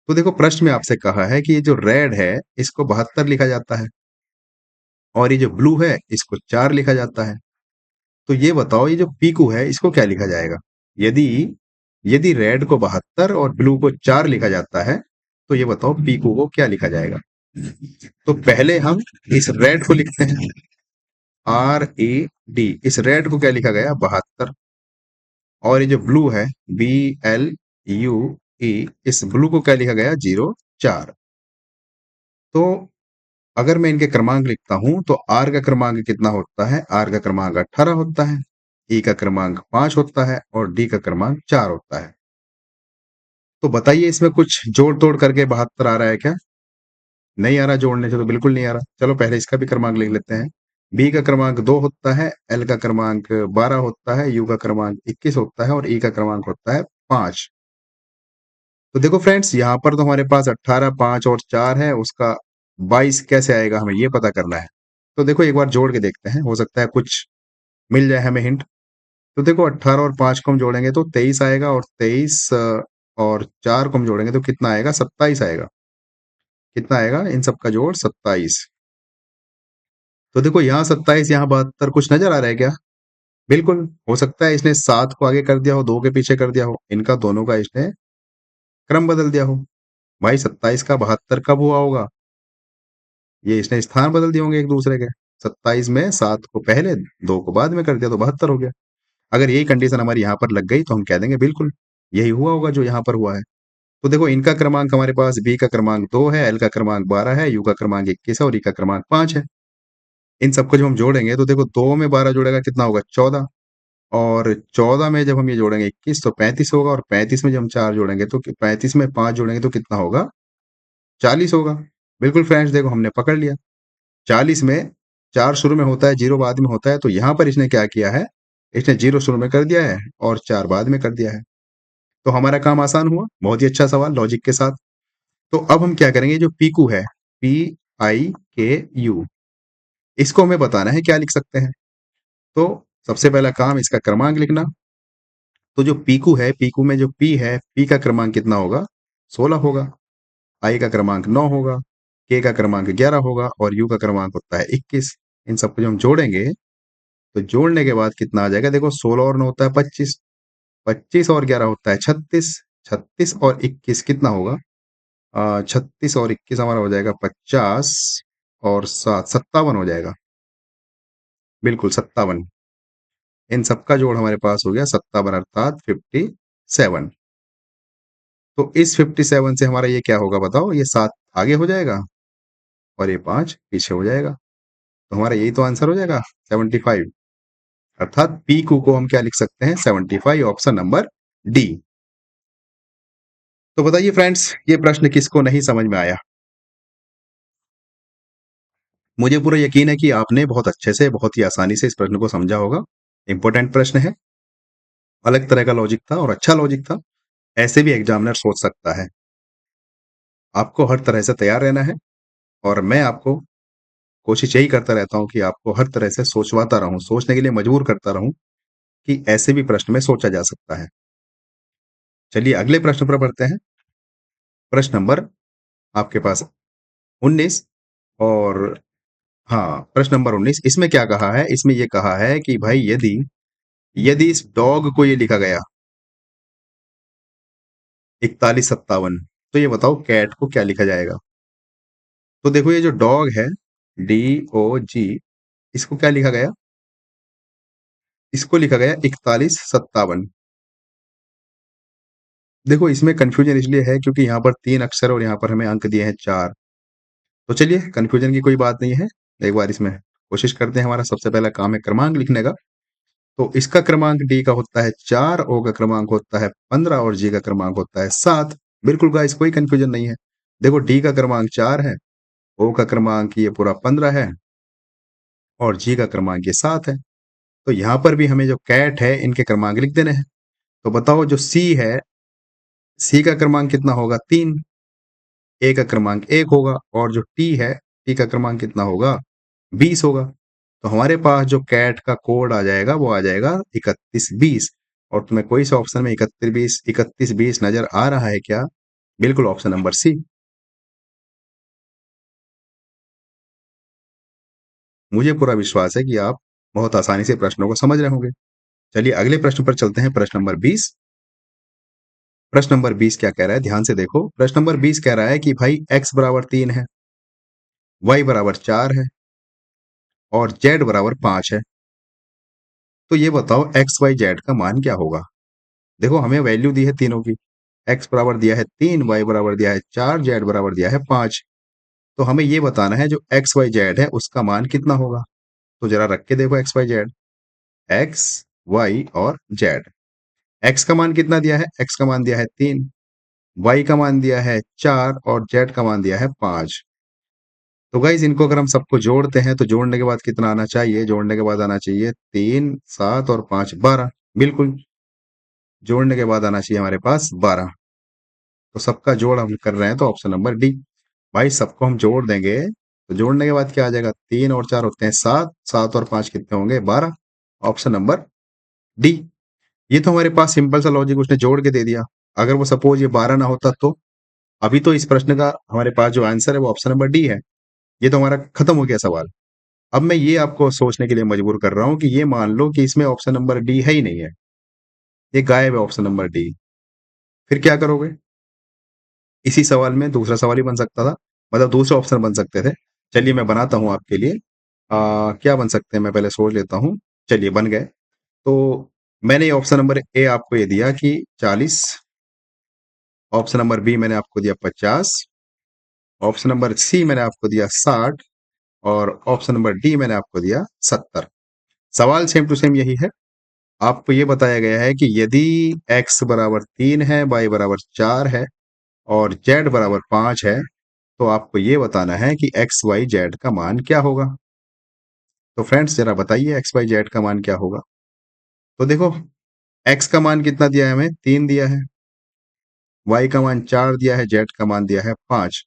तो देखो प्रश्न में आपसे कहा है कि ये जो रेड है, इसको 72 लिखा जाता है और ये जो ब्लू है, इसको 4 लिखा जाता है। तो ये बताओ ये जो पीकू है, इसको क्या लिखा जाएगा? यदि यदि रेड को 72 और ब्लू को 4 लिखा जाता है, तो ये बताओ पीकू को क्या लिखा जाएगा? तो पहले हम इस रेड को लिखते हैं, RAD। इस रेड को क्या लिखा गया? 72। और ये जो ब्लू है, BLUE, इस ब्लू को क्या लिखा गया? 04। तो अगर मैं इनके क्रमांक लिखता हूं तो R का क्रमांक कितना होता है? R का क्रमांक 18 होता है, E का क्रमांक 5 होता है और D का क्रमांक 4 होता है। तो बताइए इसमें कुछ जोड़ तोड़ करके 72 आ रहा है क्या? नहीं आ रहा, जोड़ने से तो बिल्कुल नहीं आ रहा। चलो पहले इसका भी क्रमांक लिख लेते हैं। B का क्रमांक 2 होता है, L का क्रमांक 12 होता है, U का क्रमांक 21 होता है और E का क्रमांक होता है 5। तो देखो फ्रेंड्स, यहाँ पर तो हमारे पास 18, 5 और 4 है, उसका 22 कैसे आएगा हमें ये पता करना है। तो देखो एक बार जोड़ के देखते हैं, हो सकता है कुछ मिल जाए हमें हिंट। तो देखो 18 और 5 को हम जोड़ेंगे तो 23 आएगा और 23 और 4 को हम जोड़ेंगे तो कितना आएगा? 27 आएगा। कितना आएगा इन सब का जोड़? 27। तो देखो यहाँ 27, यहाँ 72, कुछ नजर आ रहा है क्या? बिल्कुल हो सकता है इसने 7 को आगे कर दिया हो, 2 के पीछे कर दिया हो, इनका दोनों का इसने क्रम बदल दिया हो। भाई 27 का 72 कब हुआ होगा? ये इसने स्थान बदल दिए होंगे एक दूसरे के। 27 में 7 को पहले, 2 को बाद में कर दिया तो 72 हो गया। अगर यही कंडीशन हमारी यहाँ पर लग गई तो हम कह देंगे बिल्कुल यही हुआ होगा जो यहाँ पर हुआ है। तो देखो इनका क्रमांक हमारे पास, बी का क्रमांक 2 है, एल का क्रमांक 12 है, यू का क्रमांक 21 है और ई का क्रमांक 5 है। इन सबको जब हम जोड़ेंगे तो देखो 2 में 12 जोड़ेगा कितना होगा? 14। और 14 में जब हम ये जोड़ेंगे 21 तो 35 होगा और 35 में जब हम 4 जोड़ेंगे तो 35 में 5 जोड़ेंगे तो कितना होगा? 40 होगा। बिल्कुल फ्रेंड्स, देखो हमने पकड़ लिया। 40 में 4 शुरू में होता है, 0 बाद में होता है, तो यहाँ पर इसने क्या किया है? इसने 0 शुरू में कर दिया है और 4 बाद में कर दिया है। तो हमारा काम आसान हुआ। बहुत ही अच्छा सवाल लॉजिक के साथ। तो अब हम क्या करेंगे? जो पीकू है, IKU। इसको हमें बताना है, क्या लिख सकते हैं? तो सबसे पहला काम इसका क्रमांक लिखना। तो जो पीकू है, पीकू में जो पी है, पी का क्रमांक कितना होगा? 16 होगा। आई का क्रमांक 9 होगा। के का क्रमांक 11 होगा और यू का क्रमांक होता है 21। इन सबको जब हम जोड़ेंगे तो जोड़ने के बाद कितना आ जाएगा? देखो 16 और 9 होता है 25, 25 और 11 होता है 36, 36 और 21 कितना होगा? 36 और 21 हमारा हो जाएगा 50 और 7 57 हो जाएगा। बिल्कुल 57। इन सबका जोड़ हमारे पास हो गया 57 अर्थात 57। तो इस 57 से हमारा ये क्या होगा बताओ? ये 7 आगे हो जाएगा और ये 5 पीछे हो जाएगा। तो हमारा यही तो आंसर हो जाएगा 75। अर्थात पी क्यू को हम क्या लिख सकते हैं? 75, ऑप्शन नंबर डी। तो बताइए फ्रेंड्स, ये प्रश्न किसको नहीं समझ में आया? मुझे पूरा यकीन है कि आपने बहुत अच्छे से, बहुत ही आसानी से इस प्रश्न को समझा होगा। इंपॉर्टेंट प्रश्न है, अलग तरह का लॉजिक था और अच्छा लॉजिक था। ऐसे भी एग्जामिनर सोच सकता है। आपको हर तरह से तैयार रहना है और मैं आपको कोशिश यही करता रहता हूँ कि आपको हर तरह से सोचवाता रहूं, सोचने के लिए मजबूर करता रहूं कि ऐसे भी प्रश्न में सोचा जा सकता है। चलिए अगले प्रश्न पर बढ़ते हैं। प्रश्न नंबर आपके पास 19। और हाँ, प्रश्न नंबर 19, इसमें क्या कहा है? इसमें ये कहा है कि भाई यदि यदि इस डॉग को ये लिखा गया 4157, तो ये बताओ कैट को क्या लिखा जाएगा? तो देखो ये जो डॉग है, DOG, इसको क्या लिखा गया? इसको लिखा गया 4157। देखो इसमें कंफ्यूजन इसलिए है क्योंकि यहाँ पर 3 अक्षर और यहाँ पर हमें अंक दिए हैं 4। तो चलिए कंफ्यूजन की कोई बात नहीं है। एक बार इसमें कोशिश करते हैं। हमारा सबसे पहला काम है क्रमांक लिखने का। तो इसका क्रमांक डी का होता है 4, ओ का क्रमांक होता है 15 और जी का क्रमांक होता है 7। बिल्कुल गाइस, कोई कंफ्यूजन नहीं है। देखो डी का क्रमांक 4 है, ओ का क्रमांक ये पूरा 15 है और जी का क्रमांक ये 7 है। तो यहाँ पर भी हमें जो कैट है इनके क्रमांक लिख देने हैं। तो बताओ जो सी है, सी का क्रमांक कितना होगा? 3। ए का क्रमांक 1 होगा और जो टी है, टी का क्रमांक कितना होगा? 20 होगा। तो हमारे पास जो कैट का कोड आ जाएगा वो आ जाएगा 3120। और तुम्हें कोई सा ऑप्शन में 3120 नजर आ रहा है क्या? बिल्कुल ऑप्शन नंबर सी। मुझे पूरा विश्वास है कि आप बहुत आसानी से प्रश्नों को समझ रहे होंगे। चलिए अगले प्रश्न पर चलते हैं। प्रश्न नंबर 20। प्रश्न नंबर 20 क्या कह रहा है? ध्यान से देखो। प्रश्न नंबर 20 कह रहा है कि भाई x बराबर 3 है, y बराबर 4 है और z बराबर 5 है। तो ये बताओ एक्स वाई जेड का मान क्या होगा? देखो हमें वैल्यू दी है तीनों की। एक्स बराबर दिया है 3, वाई बराबर दिया है 4, जेड बराबर दिया है 5। तो हमें ये बताना है जो एक्स वाई जेड है उसका मान कितना होगा। तो जरा रख के देखो X Y Z, X Y और जेड। एक्स का मान कितना दिया है? एक्स का मान दिया है 3, वाई का मान दिया है 4 और जेड का मान दिया है 5। तो गाइज इनको अगर हम सबको जोड़ते हैं तो जोड़ने के बाद कितना आना चाहिए? जोड़ने के बाद आना चाहिए 3, 7 और 5 12। बिल्कुल, जोड़ने के बाद आना चाहिए हमारे पास 12। तो सबका जोड़ हम कर रहे हैं तो ऑप्शन नंबर डी। भाई सबको हम जोड़ देंगे तो जोड़ने के बाद क्या आ जाएगा? 3 और 4 होते हैं 7, 7 और 5 कितने होंगे? 12। Option number D. ये तो हमारे पास सिंपल सा लॉजिक उसने जोड़ के दे दिया। अगर वो सपोज ये 12 ना होता तो अभी तो इस प्रश्न का हमारे पास जो आंसर है वो ऑप्शन नंबर डी है। ये तो हमारा खत्म हो गया सवाल। अब मैं ये आपको सोचने के लिए मजबूर कर रहा हूं कि ये मान लो कि इसमें ऑप्शन नंबर डी है ही नहीं है, ये गायब है ऑप्शन नंबर डी। फिर क्या करोगे? इसी सवाल में दूसरा सवाल ही बन सकता था, मतलब दूसरे ऑप्शन बन सकते थे। चलिए मैं बनाता हूं आपके लिए। क्या बन सकते हैं मैं पहले सोच लेता हूं। चलिए बन गए। तो मैंने ये ऑप्शन नंबर ए आपको ये दिया कि 40, ऑप्शन नंबर बी मैंने आपको दिया 50, ऑप्शन नंबर सी मैंने आपको दिया 60 और ऑप्शन नंबर डी मैंने आपको दिया 70। सवाल सेम टू सेम यही है। आपको ये बताया गया है कि यदि x बराबर 3 है, y बराबर 4 है और z बराबर 5 है, तो आपको ये बताना है कि एक्स वाई जेड का मान क्या होगा। तो फ्रेंड्स जरा बताइए एक्स वाई जेड का मान क्या होगा। तो देखो एक्स का मान कितना दिया है? हमें 3 दिया है, वाई का मान 4 दिया है, जेड का मान दिया है 5।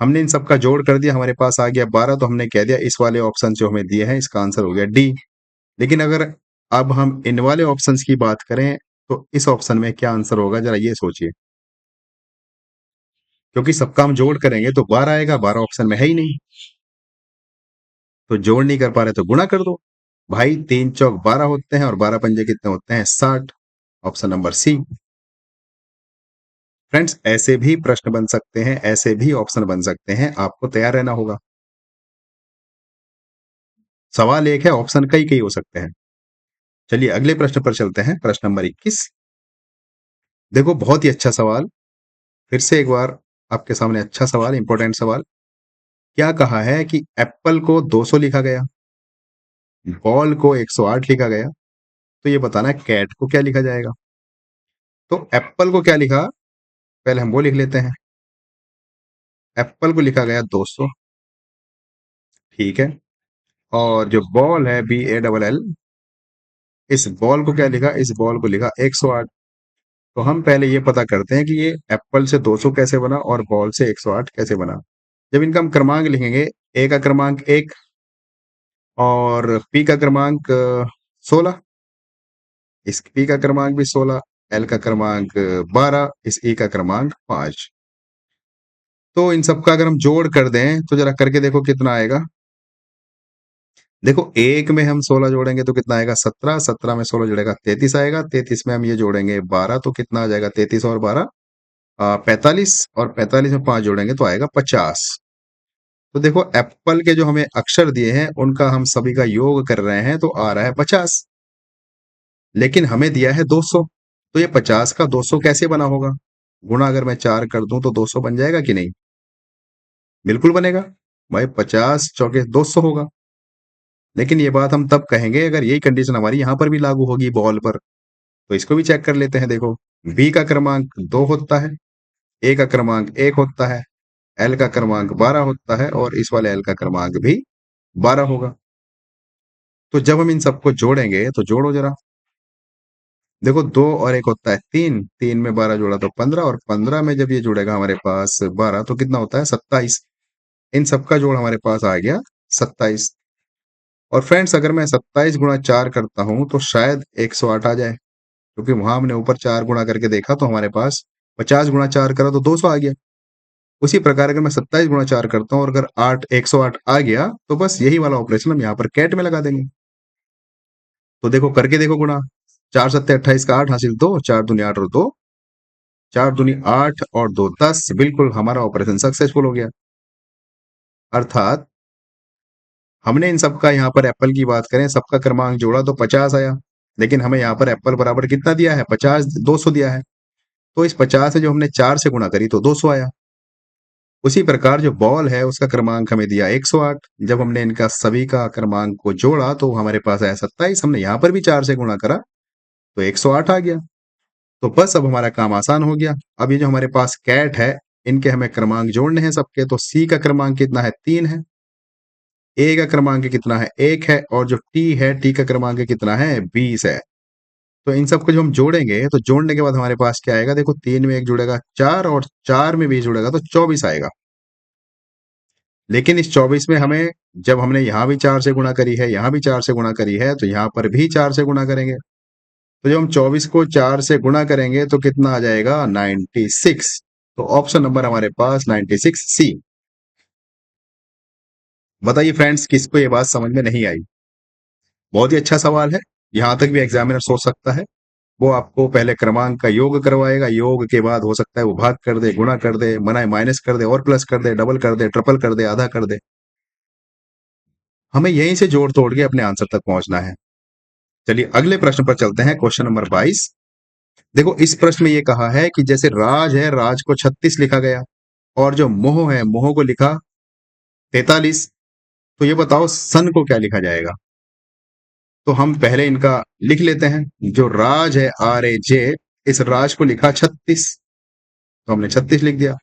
हमने इन सबका जोड़ कर दिया, हमारे पास आ गया 12, तो हमने कह दिया इस वाले ऑप्शन जो हमें दिए हैं इसका आंसर हो गया डी। लेकिन अगर अब हम इन वाले ऑप्शंस की बात करें तो इस ऑप्शन में क्या आंसर होगा, जरा ये सोचिए। क्योंकि सबका हम जोड़ करेंगे तो 12 आएगा, 12 ऑप्शन में है ही नहीं, तो जोड़ नहीं कर पा रहे तो गुणा कर दो। भाई 3 चौक 12 होते हैं और 12 पंजे कितने होते हैं, 60। ऑप्शन नंबर सी। फ्रेंड्स, ऐसे भी प्रश्न बन सकते हैं, ऐसे भी ऑप्शन बन सकते हैं, आपको तैयार रहना होगा। सवाल एक है, ऑप्शन कई कई हो सकते हैं। चलिए अगले प्रश्न पर चलते हैं, प्रश्न नंबर 21। देखो बहुत ही अच्छा सवाल, फिर से एक बार आपके सामने अच्छा सवाल, इंपॉर्टेंट सवाल। क्या कहा है कि एप्पल को 200 लिखा गया, बॉल को 108 लिखा गया, तो ये बताना है कैट को क्या लिखा जाएगा। तो एप्पल को क्या लिखा, पहले हम वो लिख लेते हैं। एप्पल को लिखा गया 200, ठीक है। और जो बॉल है BALL, इस बॉल को क्या लिखा, इस बॉल को लिखा 108। तो हम पहले ये पता करते हैं कि ये एप्पल से 200 कैसे बना और बॉल से 108 कैसे बना। जब इनका हम क्रमांक लिखेंगे, ए का क्रमांक 1 और पी का क्रमांक 16, इस पी का क्रमांक भी 16, एल का क्रमांक 12, इस ई का क्रमांक 5। तो इन सबका अगर हम जोड़ कर दें तो जरा करके देखो कितना आएगा। देखो एक में हम 16 जोड़ेंगे तो कितना आएगा, 17, 17 में 16 जोड़ेगा 33 आएगा, 33 में हम ये जोड़ेंगे 12 तो कितना आ जाएगा, 33 और 12 45, और 45 में 5 जोड़ेंगे तो आएगा 50। तो देखो एप्पल के जो हमें अक्षर दिए हैं उनका हम सभी का योग कर रहे हैं तो आ रहा है 50, लेकिन हमें दिया है 200, तो ये 50 का 200 कैसे बना होगा। गुणा अगर मैं 4 कर दूं तो 200 बन जाएगा कि नहीं, बिल्कुल बनेगा। भाई 50 चौके 200 होगा। लेकिन ये बात हम तब कहेंगे अगर यही कंडीशन हमारी यहाँ पर भी लागू होगी बॉल पर। तो इसको भी चेक कर लेते हैं। देखो बी का क्रमांक 2 होता है, ए का क्रमांक 1 होता है, एल का क्रमांक 12 होता है और इस वाले एल का क्रमांक भी 12 होगा। तो जब हम इन सबको जोड़ेंगे तो जोड़ो जरा। देखो 2 और 1 होता है 3, 3 में 12 जोड़ा तो 15, और 15 में जब ये जुड़ेगा हमारे पास 12 तो कितना होता है, 27। इन सबका जोड़ हमारे पास आ गया 27। और फ्रेंड्स अगर मैं 27 गुणा 4 करता हूं तो शायद 108 आ जाए, क्योंकि वहां हमने ऊपर 4 गुणा करके देखा तो हमारे पास 50 गुणा 4 करा तो 200 आ गया। उसी प्रकार अगर मैं 27 गुणा 4 करता हूँ और अगर 108 आ गया तो बस यही वाला ऑपरेशन हम यहाँ पर कैट में लगा देंगे। तो देखो करके देखो गुणा, 4 सत्ते 28 का 8 हासिल 2, 4 दूनी 8 और 2, 4 दूनी 8 और 2 10, बिल्कुल हमारा ऑपरेशन सक्सेसफुल हो गया। अर्थात हमने इन सबका यहाँ पर एप्पल की बात करें, सबका क्रमांक जोड़ा तो 50 आया, लेकिन हमें यहाँ पर एप्पल बराबर कितना दिया है, 50, 200 दिया है। तो इस 50 से जो हमने 4 से गुणा करी तो 200 आया। उसी प्रकार जो बॉल है उसका क्रमांक हमें दिया 108, जब हमने इनका सभी का क्रमांक को जोड़ा तो हमारे पास आया 27, हमने यहाँ पर भी 4 से गुणा करा तो 108 आ गया। तो बस अब हमारा काम आसान हो गया। अब ये जो हमारे पास कैट है, इनके हमें क्रमांक जोड़ने हैं सबके। तो सी का क्रमांक कितना है, 3 है, ए का क्रमांक कितना है, 1 है, और जो टी है, टी का क्रमांक कितना है, 20 है। तो इन सबको जो हम जोड़ेंगे तो जोड़ने के बाद हमारे पास क्या आएगा, देखो 3 में 1 जुड़ेगा 4 और 4 में 20 जुड़ेगा तो 24 आएगा। लेकिन इस 24 में हमें, जब हमने यहाँ भी 4 से गुणा करी है, यहाँ भी 4 से गुणा करी है, तो यहाँ पर भी 4 से गुणा करेंगे। तो जब हम 24 को 4 से गुणा करेंगे तो कितना आ जाएगा, 96। तो ऑप्शन नंबर हमारे पास 96 सी। बताइए फ्रेंड्स, किसको ये बात समझ में नहीं आई। बहुत ही अच्छा सवाल है, यहां तक भी एग्जामिनर सोच सकता है। वो आपको पहले क्रमांक का योग करवाएगा, योग के बाद हो सकता है वो भाग कर दे, गुणा कर दे, मना माइनस कर दे, और प्लस कर दे, डबल कर दे, ट्रिपल कर दे, आधा कर दे। हमें यहीं से जोड़ तोड़ के अपने आंसर तक पहुंचना है। चलिए अगले प्रश्न पर चलते हैं, क्वेश्चन नंबर 22। देखो इस प्रश्न में ये कहा है कि जैसे राज है, राज को 36 लिखा गया, और जो मोह है, मोह को लिखा 43। तो ये बताओ सन को क्या लिखा जाएगा। तो हम पहले इनका लिख लेते हैं। जो राज है, RAJ, इस राज को लिखा 36, तो हमने 36 लिख दिया।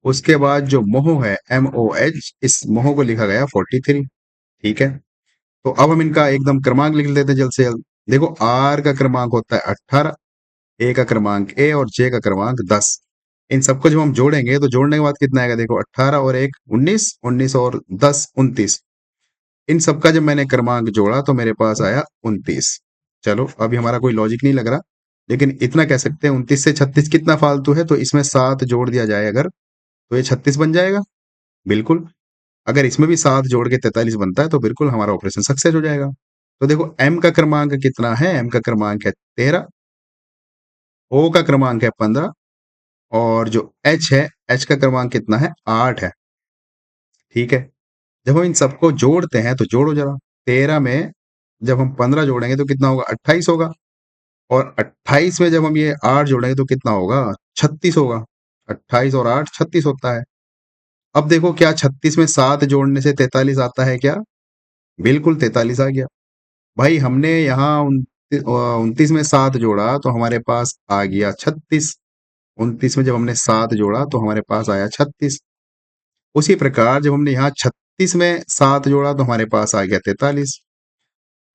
उसके बाद जो मोह है, MOH, इस मोह को लिखा गया 43, ठीक है। तो अब हम इनका एकदम क्रमांक लिख लेते हैं जल्द से जल्द। देखो R का क्रमांक होता है 18, A का क्रमांक A और J का क्रमांक 10। इन सबको जब हम जोड़ेंगे तो जोड़ने के बाद कितना आएगा, देखो 18 और 1 19, 19 और 10 29। इन सबका जब मैंने क्रमांक जोड़ा तो मेरे पास आया 29। चलो अभी हमारा कोई लॉजिक नहीं लग रहा, लेकिन इतना कह सकते हैं 29 से 36 कितना फालतू है, तो इसमें 7 जोड़ दिया जाए अगर, तो ये 36 बन जाएगा। बिल्कुल। अगर इसमें भी 7 जोड़ के 43 बनता है तो बिल्कुल हमारा ऑपरेशन सक्सेस हो जाएगा। तो देखो m का क्रमांक कितना है, m का क्रमांक है 13, o का क्रमांक है 15, और जो h है, h का क्रमांक कितना है, 8 है। ठीक है। जब हम इन सबको जोड़ते हैं तो जोड़ो जरा। 13 में जब हम 15 जोड़ेंगे तो कितना होगा, 28 होगा। और 28 में जब हम ये 8 जोड़ेंगे तो कितना होगा, 36 होगा। 28 और 8 36 होता है। अब देखो क्या 36 में 7 जोड़ने से 43 आता है क्या? बिल्कुल 43 आ गया। भाई हमने यहाँ 29 में 7 जोड़ा तो हमारे पास आ गया 36। 29 में जब हमने 7 जोड़ा तो हमारे पास आया 36। उसी प्रकार जब हमने यहाँ 36 में 7 जोड़ा तो हमारे पास आ गया 43।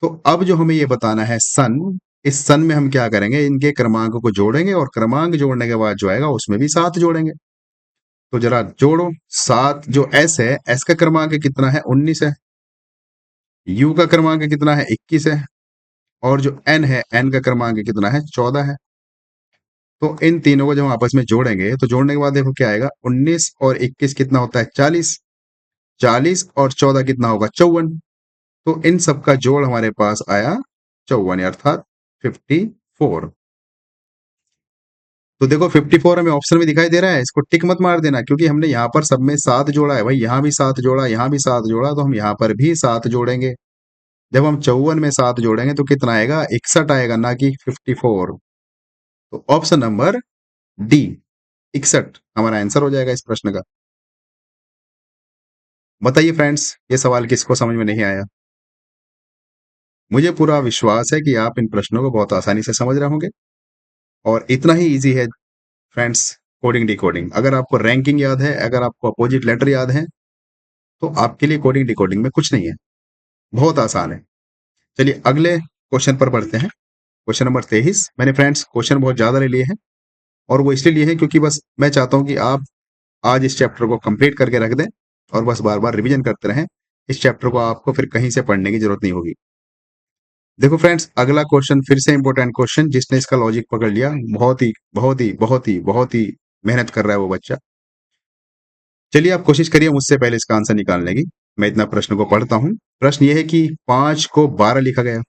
तो अब जो हमें ये बताना है सन, इस सन में हम क्या करेंगे, इनके क्रमांक को जोड़ेंगे और क्रमांक जोड़ने के बाद जो आएगा उसमें भी 7 जोड़ेंगे। तो जरा जोड़ो। 7 जो एस है, एस का क्रमांक कितना है, 19 है। यू का क्रमांक कितना है, 21 है। और जो एन है, एन का क्रमांक कितना है, 14 है। तो इन तीनों को जब हम आपस में जोड़ेंगे तो जोड़ने के बाद देखो क्या आएगा, 19 और 21 कितना होता है, 40। 40 और 14 कितना होगा, 54। तो इन सब का जोड़ हमारे पास आया 54, अर्थात 54। तो देखो 54 हमें ऑप्शन में दिखाई दे रहा है, इसको टिक मत मार देना, क्योंकि हमने यहाँ पर सब में 7 जोड़ा है। भाई यहाँ भी 7 जोड़ा, यहाँ भी 7 जोड़ा, तो हम यहाँ पर भी 7 जोड़ेंगे। जब हम 54 में 7 जोड़ेंगे तो कितना आएगा, 61 आएगा, ना कि 54। तो ऑप्शन नंबर डी 61 हमारा आंसर हो जाएगा इस प्रश्न का। बताइए फ्रेंड्स, ये सवाल किसको समझ में नहीं आया? मुझे पूरा विश्वास है कि आप इन प्रश्नों को बहुत आसानी से समझ रहे होंगे, और इतना ही इजी है फ्रेंड्स कोडिंग डिकोडिंग। अगर आपको रैंकिंग याद है, अगर आपको अपोजिट लेटर याद है, तो आपके लिए कोडिंग डिकोडिंग में कुछ नहीं है, बहुत आसान है। चलिए अगले क्वेश्चन पर बढ़ते हैं। Question number 23। मैंने फ्रेंड्स क्वेश्चन बहुत ज्यादा ले लिए हैं, और वो इसलिए लिए हैं क्योंकि बस मैं चाहता हूं कि आप आज इस चैप्टर को कंप्लीट करके रख दें और बस बार बार रिवीजन करते रहें। इस चैप्टर को आपको फिर कहीं से पढ़ने की जरूरत नहीं होगी। देखो फ्रेंड्स, अगला क्वेश्चन फिर से इंपॉर्टेंट क्वेश्चन, जिसने इसका लॉजिक पकड़ लिया, बहुत ही बहुत ही बहुत ही बहुत ही मेहनत कर रहा है वो बच्चा। चलिए आप कोशिश करिए मुझसे पहले इसका आंसर निकालने की। मैं इतना प्रश्न को पढ़ता हूं। प्रश्न ये है कि 5 को 12 लिखा गया,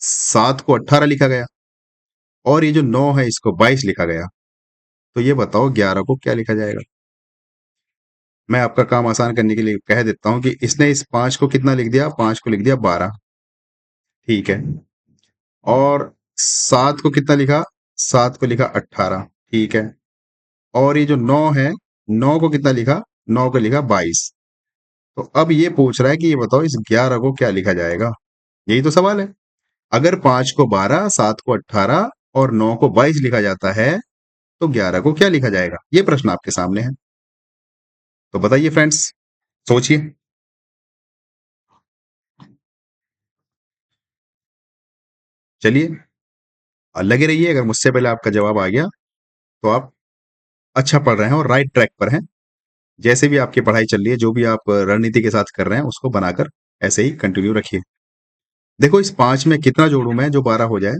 7 को 18 लिखा गया, और ये जो 9 है इसको 22 लिखा गया। तो ये बताओ 11 को क्या लिखा जाएगा? मैं आपका काम आसान करने के लिए कह देता हूं कि इसने इस 5 को कितना लिख दिया, 5 को लिख दिया 12। ठीक है। और 7 को कितना लिखा, 7 को लिखा 18। ठीक है। और ये जो 9 है, 9 को कितना लिखा, 9 को लिखा 22। तो अब ये पूछ रहा है कि ये बताओ इस 11 को क्या लिखा जाएगा। यही तो सवाल है। अगर 5 को 12, 7 को 18 और 9 को 22 लिखा जाता है, तो 11 को क्या लिखा जाएगा? ये प्रश्न आपके सामने है। तो बताइए फ्रेंड्स, सोचिए। चलिए लगे रहिए। अगर मुझसे पहले आपका जवाब आ गया तो आप अच्छा पढ़ रहे हैं और राइट ट्रैक पर हैं। जैसे भी आपकी पढ़ाई चल रही है, जो भी आप रणनीति के साथ कर रहे हैं, उसको बनाकर ऐसे ही कंटिन्यू रखिए। देखो इस 5 में कितना जोड़ूं मैं जो 12 हो जाए।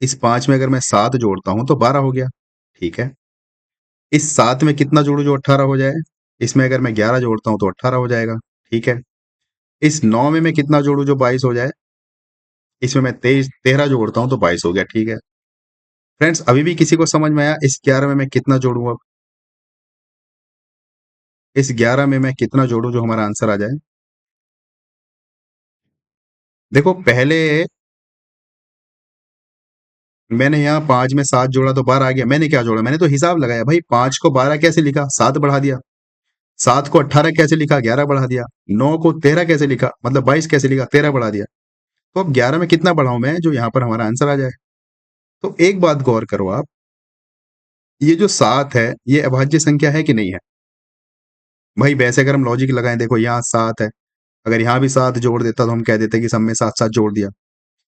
इस 5 में अगर मैं 7 जोड़ता हूं तो 12 हो गया। ठीक है। इस 7 में कितना जोड़ूं जो 18 हो जाए। इसमें अगर मैं 11 जोड़ता हूं तो 18 हो जाएगा। ठीक है। इस 9 में मैं कितना जोड़ूं जो 22 हो जाए। इसमें मैं 13 जोड़ता हूं तो 22 हो गया। ठीक है। फ्रेंड्स, अभी भी किसी को समझ में आया इस 11 में मैं कितना जोड़ूं? अब इस 11 में मैं कितना जोड़ूं जो हमारा आंसर आ जाए। देखो पहले मैंने यहाँ 5 में 7 जोड़ा तो 12 आ गया। मैंने क्या जोड़ा, मैंने तो हिसाब लगाया। भाई 5 को 12 कैसे लिखा, 7 बढ़ा दिया। 7 को 18 कैसे लिखा, 11 बढ़ा दिया। 9 को 13 कैसे लिखा, मतलब 22 कैसे लिखा, 13 बढ़ा दिया। तो अब 11 में कितना बढ़ाऊं मैं जो यहाँ पर हमारा आंसर आ जाए। तो एक बात गौर करो आप, ये जो 7 है ये अभाज्य संख्या है कि नहीं है? भाई वैसे अगर हम लॉजिक लगाएं, देखो यहाँ 7 है, अगर यहाँ भी 7 जोड़ देता तो हम कह देते कि सब में 7 7 जोड़ दिया।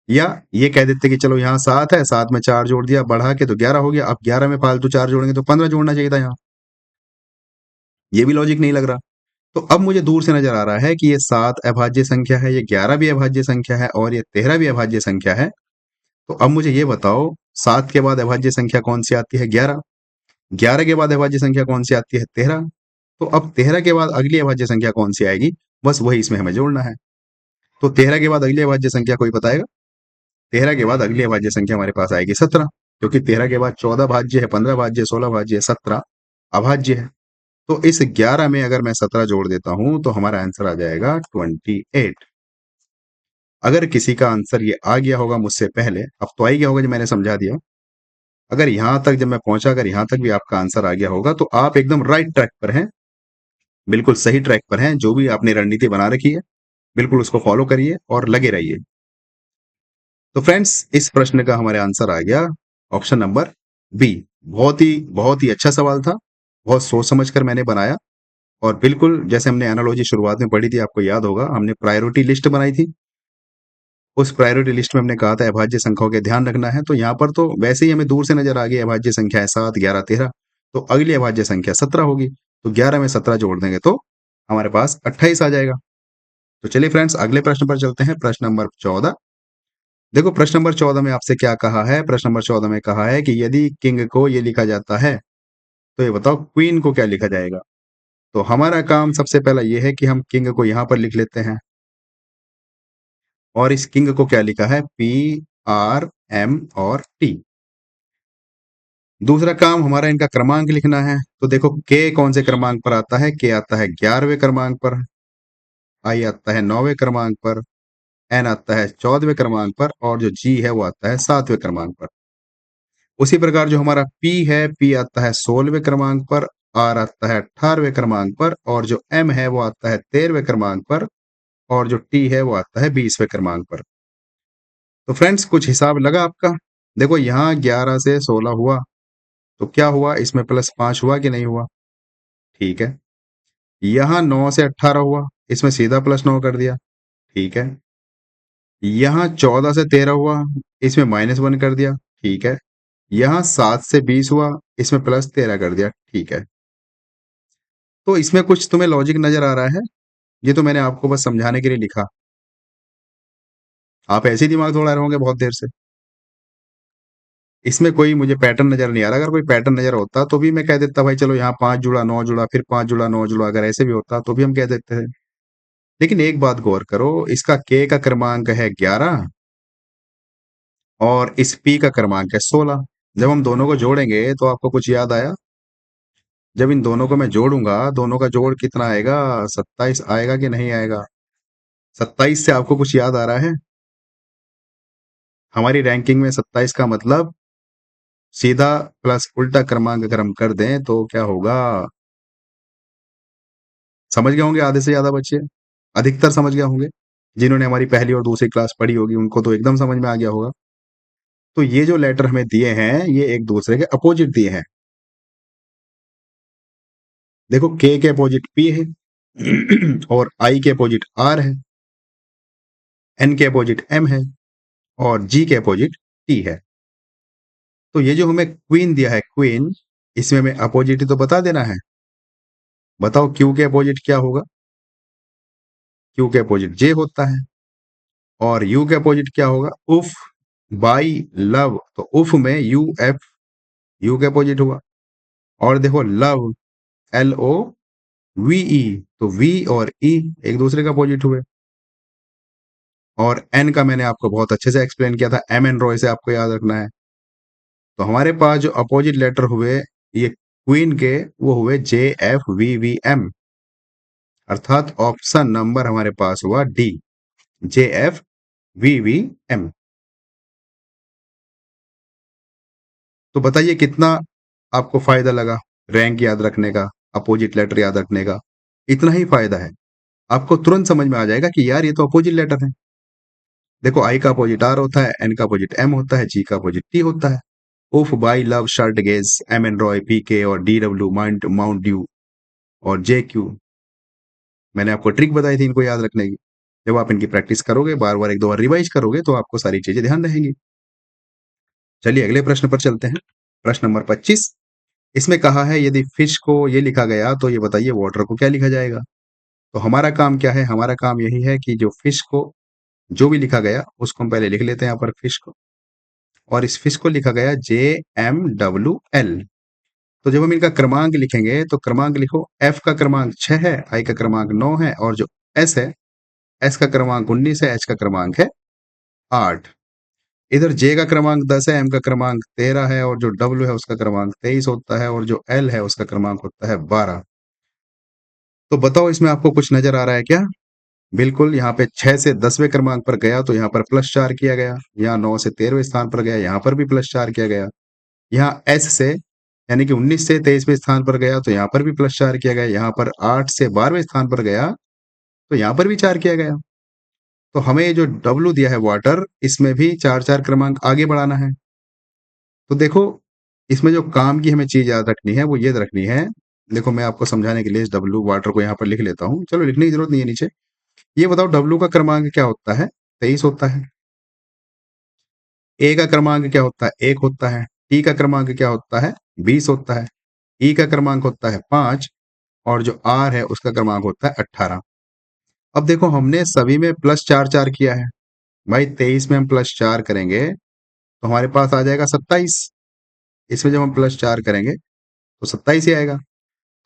या ये कह देते कि चलो यहाँ 7 है, 7 में 4 जोड़ दिया बढ़ा के तो 11 हो गया। अब 11 में फालतू 4 जोड़ेंगे तो 15 जोड़ना चाहिए था यहाँ। ये भी लॉजिक नहीं लग रहा। तो अब मुझे दूर से नजर आ रहा है कि ये 7 अभाज्य संख्या है, ये 11 भी अभाज्य संख्या है और ये 13 भी अभाज्य संख्या है। तो अब मुझे ये बताओ 7 के बाद अभाज्य संख्या कौन सी आती है? 11। 11 के बाद अभाज्य संख्या कौन सी आती है? 13। तो अब 13 के बाद अगली अभाज्य संख्या कौन सी आएगी? बस वही इसमें हमें जोड़ना है। तो 13 के बाद अगली अभाज्य संख्या कोई बताएगा? 13 के बाद अगली अभाज्य संख्या हमारे पास आएगी 17, क्योंकि 13 के बाद 14 भाज्य है, 15 भाज्य है, 16 भाज्य है, 17 अभाज्य है। तो इस 11 में अगर मैं 17 जोड़ देता हूं तो हमारा आंसर आ जाएगा 28। अगर किसी का आंसर ये आ गया होगा मुझसे पहले, अब तो आ ही गया होगा जो मैंने समझा दिया। अगर यहां तक जब मैं पहुंचा, अगर यहां तक भी आपका आंसर आ गया होगा तो आप एकदम राइट ट्रैक पर हैं, बिल्कुल सही ट्रैक पर हैं। जो भी आपने रणनीति बना रखी है बिल्कुल उसको फॉलो करिए और लगे रहिए। तो फ्रेंड्स इस प्रश्न का हमारे आंसर आ गया ऑप्शन नंबर बी। बहुत ही अच्छा सवाल था, बहुत सोच समझकर मैंने बनाया। और बिल्कुल जैसे हमने एनालॉजी शुरुआत में पढ़ी थी, आपको याद होगा हमने प्रायोरिटी लिस्ट बनाई थी। उस प्रायोरिटी लिस्ट में हमने कहा था अभाज्य संख्याओं के ध्यान रखना है। तो यहाँ पर तो वैसे ही हमें दूर से नजर आ गई अभाज्य संख्या है 7, 11, 13। तो अगली अभाज्य संख्या 17 होगी। तो 11 में 17 जोड़ देंगे तो हमारे पास 28 आ जाएगा। तो चलिए फ्रेंड्स अगले प्रश्न पर चलते हैं, प्रश्न नंबर 14। देखो प्रश्न नंबर 14 में आपसे क्या कहा है? प्रश्न नंबर 14 में कहा है कि यदि किंग को ये लिखा जाता है तो ये बताओ क्वीन को क्या लिखा जाएगा? तो हमारा काम सबसे पहला ये है कि हम किंग को यहां पर लिख लेते हैं। और इस किंग को क्या लिखा है? P, R, M और T। दूसरा काम हमारा इनका क्रमांक लिखना है। तो देखो K कौन से क्रमांक पर आता है? K आता है 11वें क्रमांक पर, I आता है 9वें क्रमांक पर, N आता है 14वें क्रमांक पर और जो G है वो आता है 7वें क्रमांक पर। उसी प्रकार जो हमारा P है, P आता है 16वें क्रमांक पर, R आता है 18वें क्रमांक पर और जो M है वो आता है 13वें क्रमांक पर और जो T है वो आता है 20वें क्रमांक पर। तो फ्रेंड्स कुछ हिसाब लगा आपका? देखो यहाँ 11 से 16 हुआ तो क्या हुआ? इसमें +5 हुआ कि नहीं हुआ? ठीक है। यहाँ 9 से 18 हुआ, इसमें सीधा +9 कर दिया। ठीक है। यहाँ 14 से 13 हुआ, इसमें -1 कर दिया। ठीक है। यहाँ 7 से 20 हुआ, इसमें +13 कर दिया। ठीक है। तो इसमें कुछ तुम्हें लॉजिक नजर आ रहा है? ये तो मैंने आपको बस समझाने के लिए लिखा। आप ऐसे ही दिमाग दौड़ा रहे होंगे बहुत देर से। इसमें कोई मुझे पैटर्न नजर नहीं आ रहा। अगर कोई पैटर्न नजर होता तो भी मैं कह देता भाई चलो यहाँ 5 जुड़ा 9 जुड़ा फिर 5 जुड़ा 9 जुड़ा, अगर ऐसे भी होता तो भी हम कह देते हैं। लेकिन एक बात गौर करो, इसका K का क्रमांक है 11 और इस P का क्रमांक है 16। जब हम दोनों को जोड़ेंगे तो आपको कुछ याद आया? जब इन दोनों को मैं जोड़ूंगा, दोनों का जोड़ कितना आएगा? 27 आएगा कि नहीं आएगा? 27 से आपको कुछ याद आ रहा है? हमारी रैंकिंग में 27 का मतलब सीधा प्लस उल्टा क्रमांक अगर हम कर दें तो क्या होगा? समझ गए होंगे आधे से ज्यादा बच्चे, अधिकतर समझ गए होंगे। जिन्होंने हमारी पहली और दूसरी क्लास पढ़ी होगी उनको तो एकदम समझ में आ गया होगा। तो ये जो लेटर हमें दिए हैं ये एक दूसरे के अपोजिट दिए हैं। देखो K के अपोजिट P है और I के अपोजिट R है, N के अपोजिट M है और G के अपोजिट T है। तो ये जो हमें क्वीन दिया है, क्वीन, इसमें हमें अपोजिट तो बता देना है। बताओ Q के अपोजिट क्या होगा? Q के अपोजिट J होता है। और U के अपोजिट क्या होगा? उफ, बाई, लव। तो उफ में UF, U के अपोजिट हुआ। और देखो लव, LOVE, तो V और E एक दूसरे का अपोजिट हुए। और N का मैंने आपको बहुत अच्छे से एक्सप्लेन किया था, M N रॉय से आपको याद रखना है। तो हमारे पास जो अपोजिट लेटर हुए ये क्वीन के, वो हुए JFVVM, अर्थात ऑप्शन नंबर हमारे पास हुआ D, JFVVM। तो बताइए कितना आपको फायदा लगा रैंक याद रखने का, अपोजिट लेटर याद रखने का? इतना ही फायदा है। आपको तुरंत समझ में आ जाएगा कि यार ये तो अपोजिट लेटर है। देखो I का अपोजिट R होता है, N का अपोजिट M होता है, G का अपोजिट T होता है। उफ, by, love, shirt, gauge, M N Roy, PK और DW, माउंट ड्यू और JQ। मैंने आपको ट्रिक बताई थी इनको याद रखने की। जब आप इनकी प्रैक्टिस करोगे, बार-बार 1-2 बार रिवाइज़ करोगे तो आपको सारी चीज़ें ध्यान रहेंगी। चलिए अगले प्रश्न पर चलते हैं। प्रश्न नंबर 25 इसमें कहा है यदि फिश को ये लिखा गया तो ये बताइए वाटर को क्या लिखा जाएगा? तो हमारा काम क्या है? हमारा काम यही है कि जो फिश को जो भी लिखा गया उसको हम पहले लिख लेते हैं यहाँ पर फिश को और इस फिश को लिखा गया JMWL। तो जब हम इनका क्रमांक लिखेंगे तो क्रमांक लिखो F का क्रमांक 6 है, I का क्रमांक 9 है और जो S है, S का क्रमांक 19 है, H का क्रमांक है 8। इधर J का क्रमांक 10 है, M का क्रमांक 13 है और जो W है उसका क्रमांक 23 होता है और जो L है उसका क्रमांक होता है 12। तो बताओ इसमें आपको कुछ नजर आ रहा है क्या? बिल्कुल, यहाँ पे 6 से 10वें क्रमांक पर गया तो यहाँ पर +4 किया गया। यहाँ 9 से 13वें स्थान पर गया, यहाँ पर भी +4 किया गया। यहाँ S से यानी कि 19 से 23वें स्थान पर गया तो यहाँ पर भी +4 किया गया। यहाँ पर 8 से 12वें स्थान पर गया तो यहाँ पर भी 4 किया गया। तो हमें ये जो W दिया है वाटर, इसमें भी 4-4 क्रमांक आगे बढ़ाना है। तो देखो, इसमें जो काम की हमें चीज़ याद रखनी है, वो ये रखनी है। देखो, मैं आपको समझाने के लिए इस W वाटर को यहाँ पर लिख लेता हूँ। चलो लिखने की ज़रूरत नहीं है नीचे। ये बताओ W का क्रमांक क्या होता है? 23 होता है। A का क्रमांक क्या होता है? 1 होता है। T का क्रमांक क्या होता है? 20 होता है। E का क्रमांक होता है 5 और जो R है उसका क्रमांक होता है 18। अब देखो हमने सभी में +4-4 किया है। भाई 23 में हम +4 करेंगे तो हमारे पास आ जाएगा 27। इसमें जब हम +4 करेंगे तो 27 ही आएगा।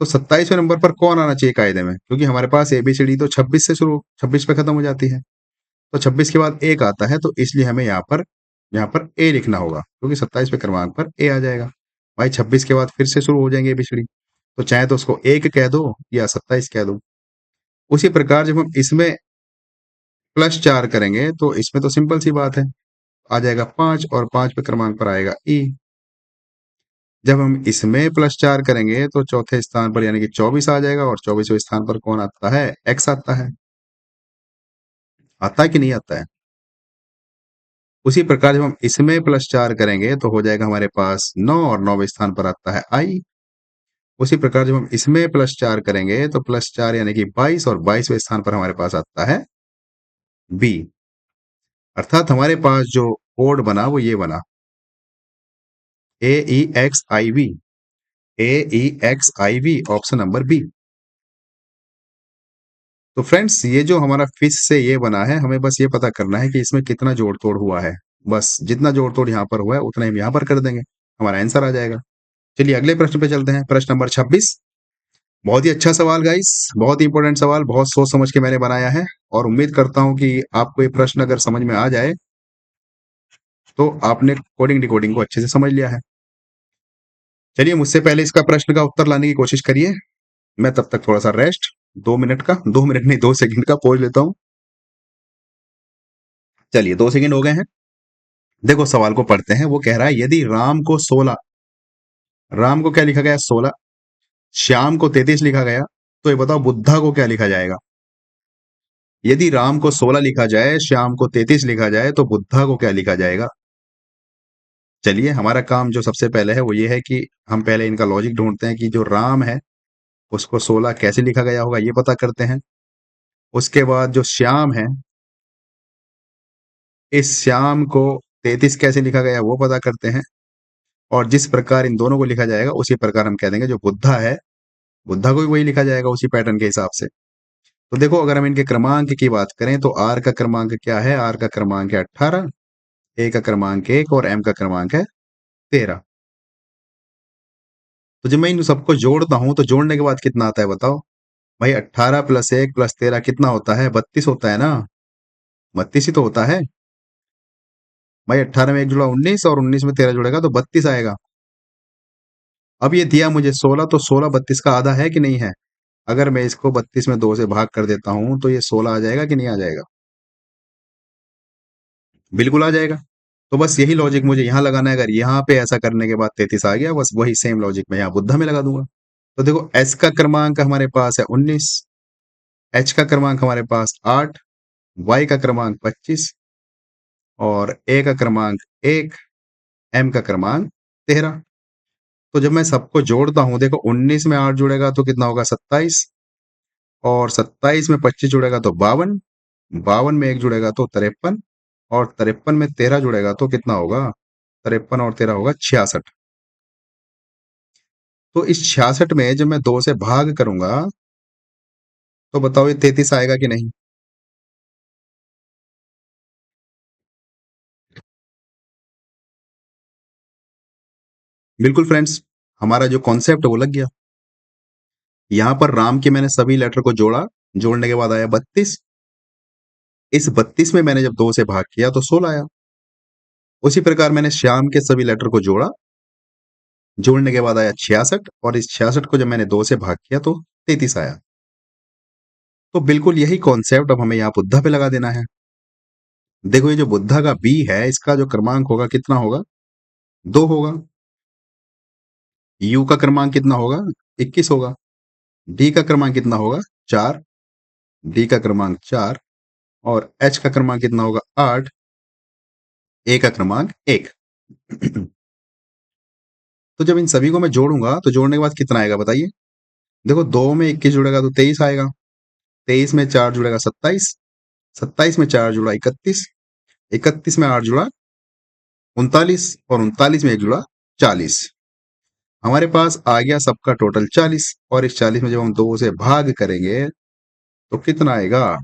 तो 27वें नंबर पर कौन आना चाहिए कायदे में? क्योंकि हमारे पास ABCD तो 26 से शुरू 26 पे खत्म हो जाती है। तो 26 के बाद 1 आता है तो इसलिए हमें यहाँ पर A लिखना होगा क्योंकि 27वें क्रमांक पर A आ जाएगा। भाई 26 के बाद फिर से शुरू हो जाएंगे ABCD। तो चाहे तो उसको 1 कह दो या 27 कह दो। उसी प्रकार जब हम इसमें +4 करेंगे तो इसमें तो सिंपल सी बात है, आ जाएगा 5 और 5वें क्रमांक पर आएगा E। जब हम इसमें +4 करेंगे तो चौथे स्थान पर यानी कि 24 आ जाएगा और 24वें स्थान पर कौन आता है? X आता है। आता है कि नहीं आता है? उसी प्रकार जब हम इसमें +4 करेंगे तो हो जाएगा हमारे पास 9 और 9वें स्थान पर आता है I। उसी प्रकार जब हम इसमें +4 करेंगे तो +4 यानी कि 22 और 22वें स्थान पर हमारे पास आता है B। अर्थात हमारे पास जो कोड बना वो ये बना AEXIV। AEXIV option number B. तो फ्रेंड्स ये जो हमारा फिश से ये बना है, हमें बस ये पता करना है कि इसमें कितना जोड़ तोड़ हुआ है। बस जितना जोड़ तोड़ यहाँ पर हुआ है उतना हम यहाँ पर कर देंगे, हमारा आंसर आ जाएगा। चलिए अगले प्रश्न पे चलते हैं। प्रश्न नंबर 26 बहुत ही अच्छा सवाल गाइस, बहुत ही इंपॉर्टेंट सवाल, बहुत सोच समझ के मैंने बनाया है और उम्मीद करता हूं कि आपको ये प्रश्न अगर समझ में आ जाए तो आपने कोडिंग डिकोडिंग को अच्छे से समझ लिया है। चलिए मुझसे पहले इसका प्रश्न का उत्तर लाने की कोशिश करिए, मैं तब तक थोड़ा सा रेस्ट 2 मिनट का, 2 मिनट नहीं 2 सेकंड का पॉज लेता हूं। चलिए 2 सेकंड हो गए हैं। देखो सवाल को पढ़ते हैं। वो कह रहा है यदि राम को क्या लिखा गया? 16। श्याम को 33 लिखा गया तो ये बताओ बुद्धा को क्या लिखा जाएगा? यदि राम को 16 लिखा जाए, श्याम को 33 लिखा जाए तो बुद्धा को क्या लिखा जाएगा? चलिए हमारा काम जो सबसे पहले है वो ये है कि हम पहले इनका लॉजिक ढूंढते हैं कि जो राम है उसको 16 कैसे लिखा गया होगा ये पता करते हैं। उसके बाद जो श्याम है, इस श्याम को 33 कैसे लिखा गया वो पता करते हैं और जिस प्रकार इन दोनों को लिखा जाएगा उसी प्रकार हम कह देंगे जो बुद्धा है, बुद्धा को भी वही लिखा जाएगा उसी पैटर्न के हिसाब से। तो देखो अगर हम इनके क्रमांक की बात करें तो आर का क्रमांक क्या है? आर का क्रमांक है 18, ए का क्रमांक 1 और एम का क्रमांक है 13। तो जब मैं इन सबको जोड़ता हूं तो जोड़ने के बाद कितना आता है बताओ? भाई 18 + 1 + 13 कितना होता है? 32 होता है ना? 32 ही तो होता है। भाई 18 में 1 जुड़ा 19 और 19 में 13 जुड़ेगा तो 32 आएगा। अब ये दिया मुझे 16 तो 16 32 का आधा है कि नहीं है? अगर मैं इसको 32 में 2 से भाग कर देता हूं तो ये 16 आ जाएगा कि नहीं आ जाएगा? बिल्कुल आ जाएगा। तो बस यही लॉजिक मुझे यहाँ लगाना है। अगर यहाँ पे ऐसा करने के बाद 33 आ गया, बस वही सेम लॉजिक मैं यहाँ बुद्धा में लगा दूंगा। तो देखो एस का क्रमांक हमारे पास है 19, एच का क्रमांक हमारे पास 8, वाई का क्रमांक 25 और ए का क्रमांक 1, एम का क्रमांक 13। तो जब मैं सबको जोड़ता हूं देखो 19 में 8 जुड़ेगा तो कितना होगा? 27 और 27 में 25 जुड़ेगा तो 52 52 में 1 जुड़ेगा तो 53, और 53 में 13 जुड़ेगा तो कितना होगा? 53 और 13 होगा 66। तो इस 66 में जब मैं 2 से भाग करूंगा तो बताओ ये 33 आएगा कि नहीं? बिल्कुल फ्रेंड्स, हमारा जो कॉन्सेप्ट है वो लग गया। यहां पर राम के मैंने सभी लेटर को जोड़ा, जोड़ने के बाद आया 32। इस 32 में मैंने जब 2 से भाग किया तो 16 आया। उसी प्रकार मैंने श्याम के सभी लेटर को जोड़ा, जोड़ने के बाद आया 66, और इस 66 को जब मैंने 2 से भाग किया तो 33 आया। तो बिल्कुल यही कॉन्सेप्ट अब हमें यहाँ बुद्धा पे लगा देना है। देखो ये जो बुद्धा का बी है, इसका जो क्रमांक होगा कितना होगा? 2 होगा। यू का क्रमांक कितना होगा? 21 होगा। डी का क्रमांक कितना होगा? 4। डी का क्रमांक 4, और एच का क्रमांक कितना होगा? 8। ए का क्रमांक 1। तो जब इन सभी को मैं जोड़ूंगा तो जोड़ने के बाद कितना आएगा बताइए? देखो 2 में 21 जुड़ेगा तो 23 आएगा। 23 में 4 जुड़ेगा 27। 27 में 4 जुड़ा 31। 31 में 8 जुड़ा 39, और 39 में 1 जुड़ा 40। हमारे पास आ गया सबका टोटल 40, और इस 40 में जब हम 2 से भाग करेंगे तो कितना आएगा?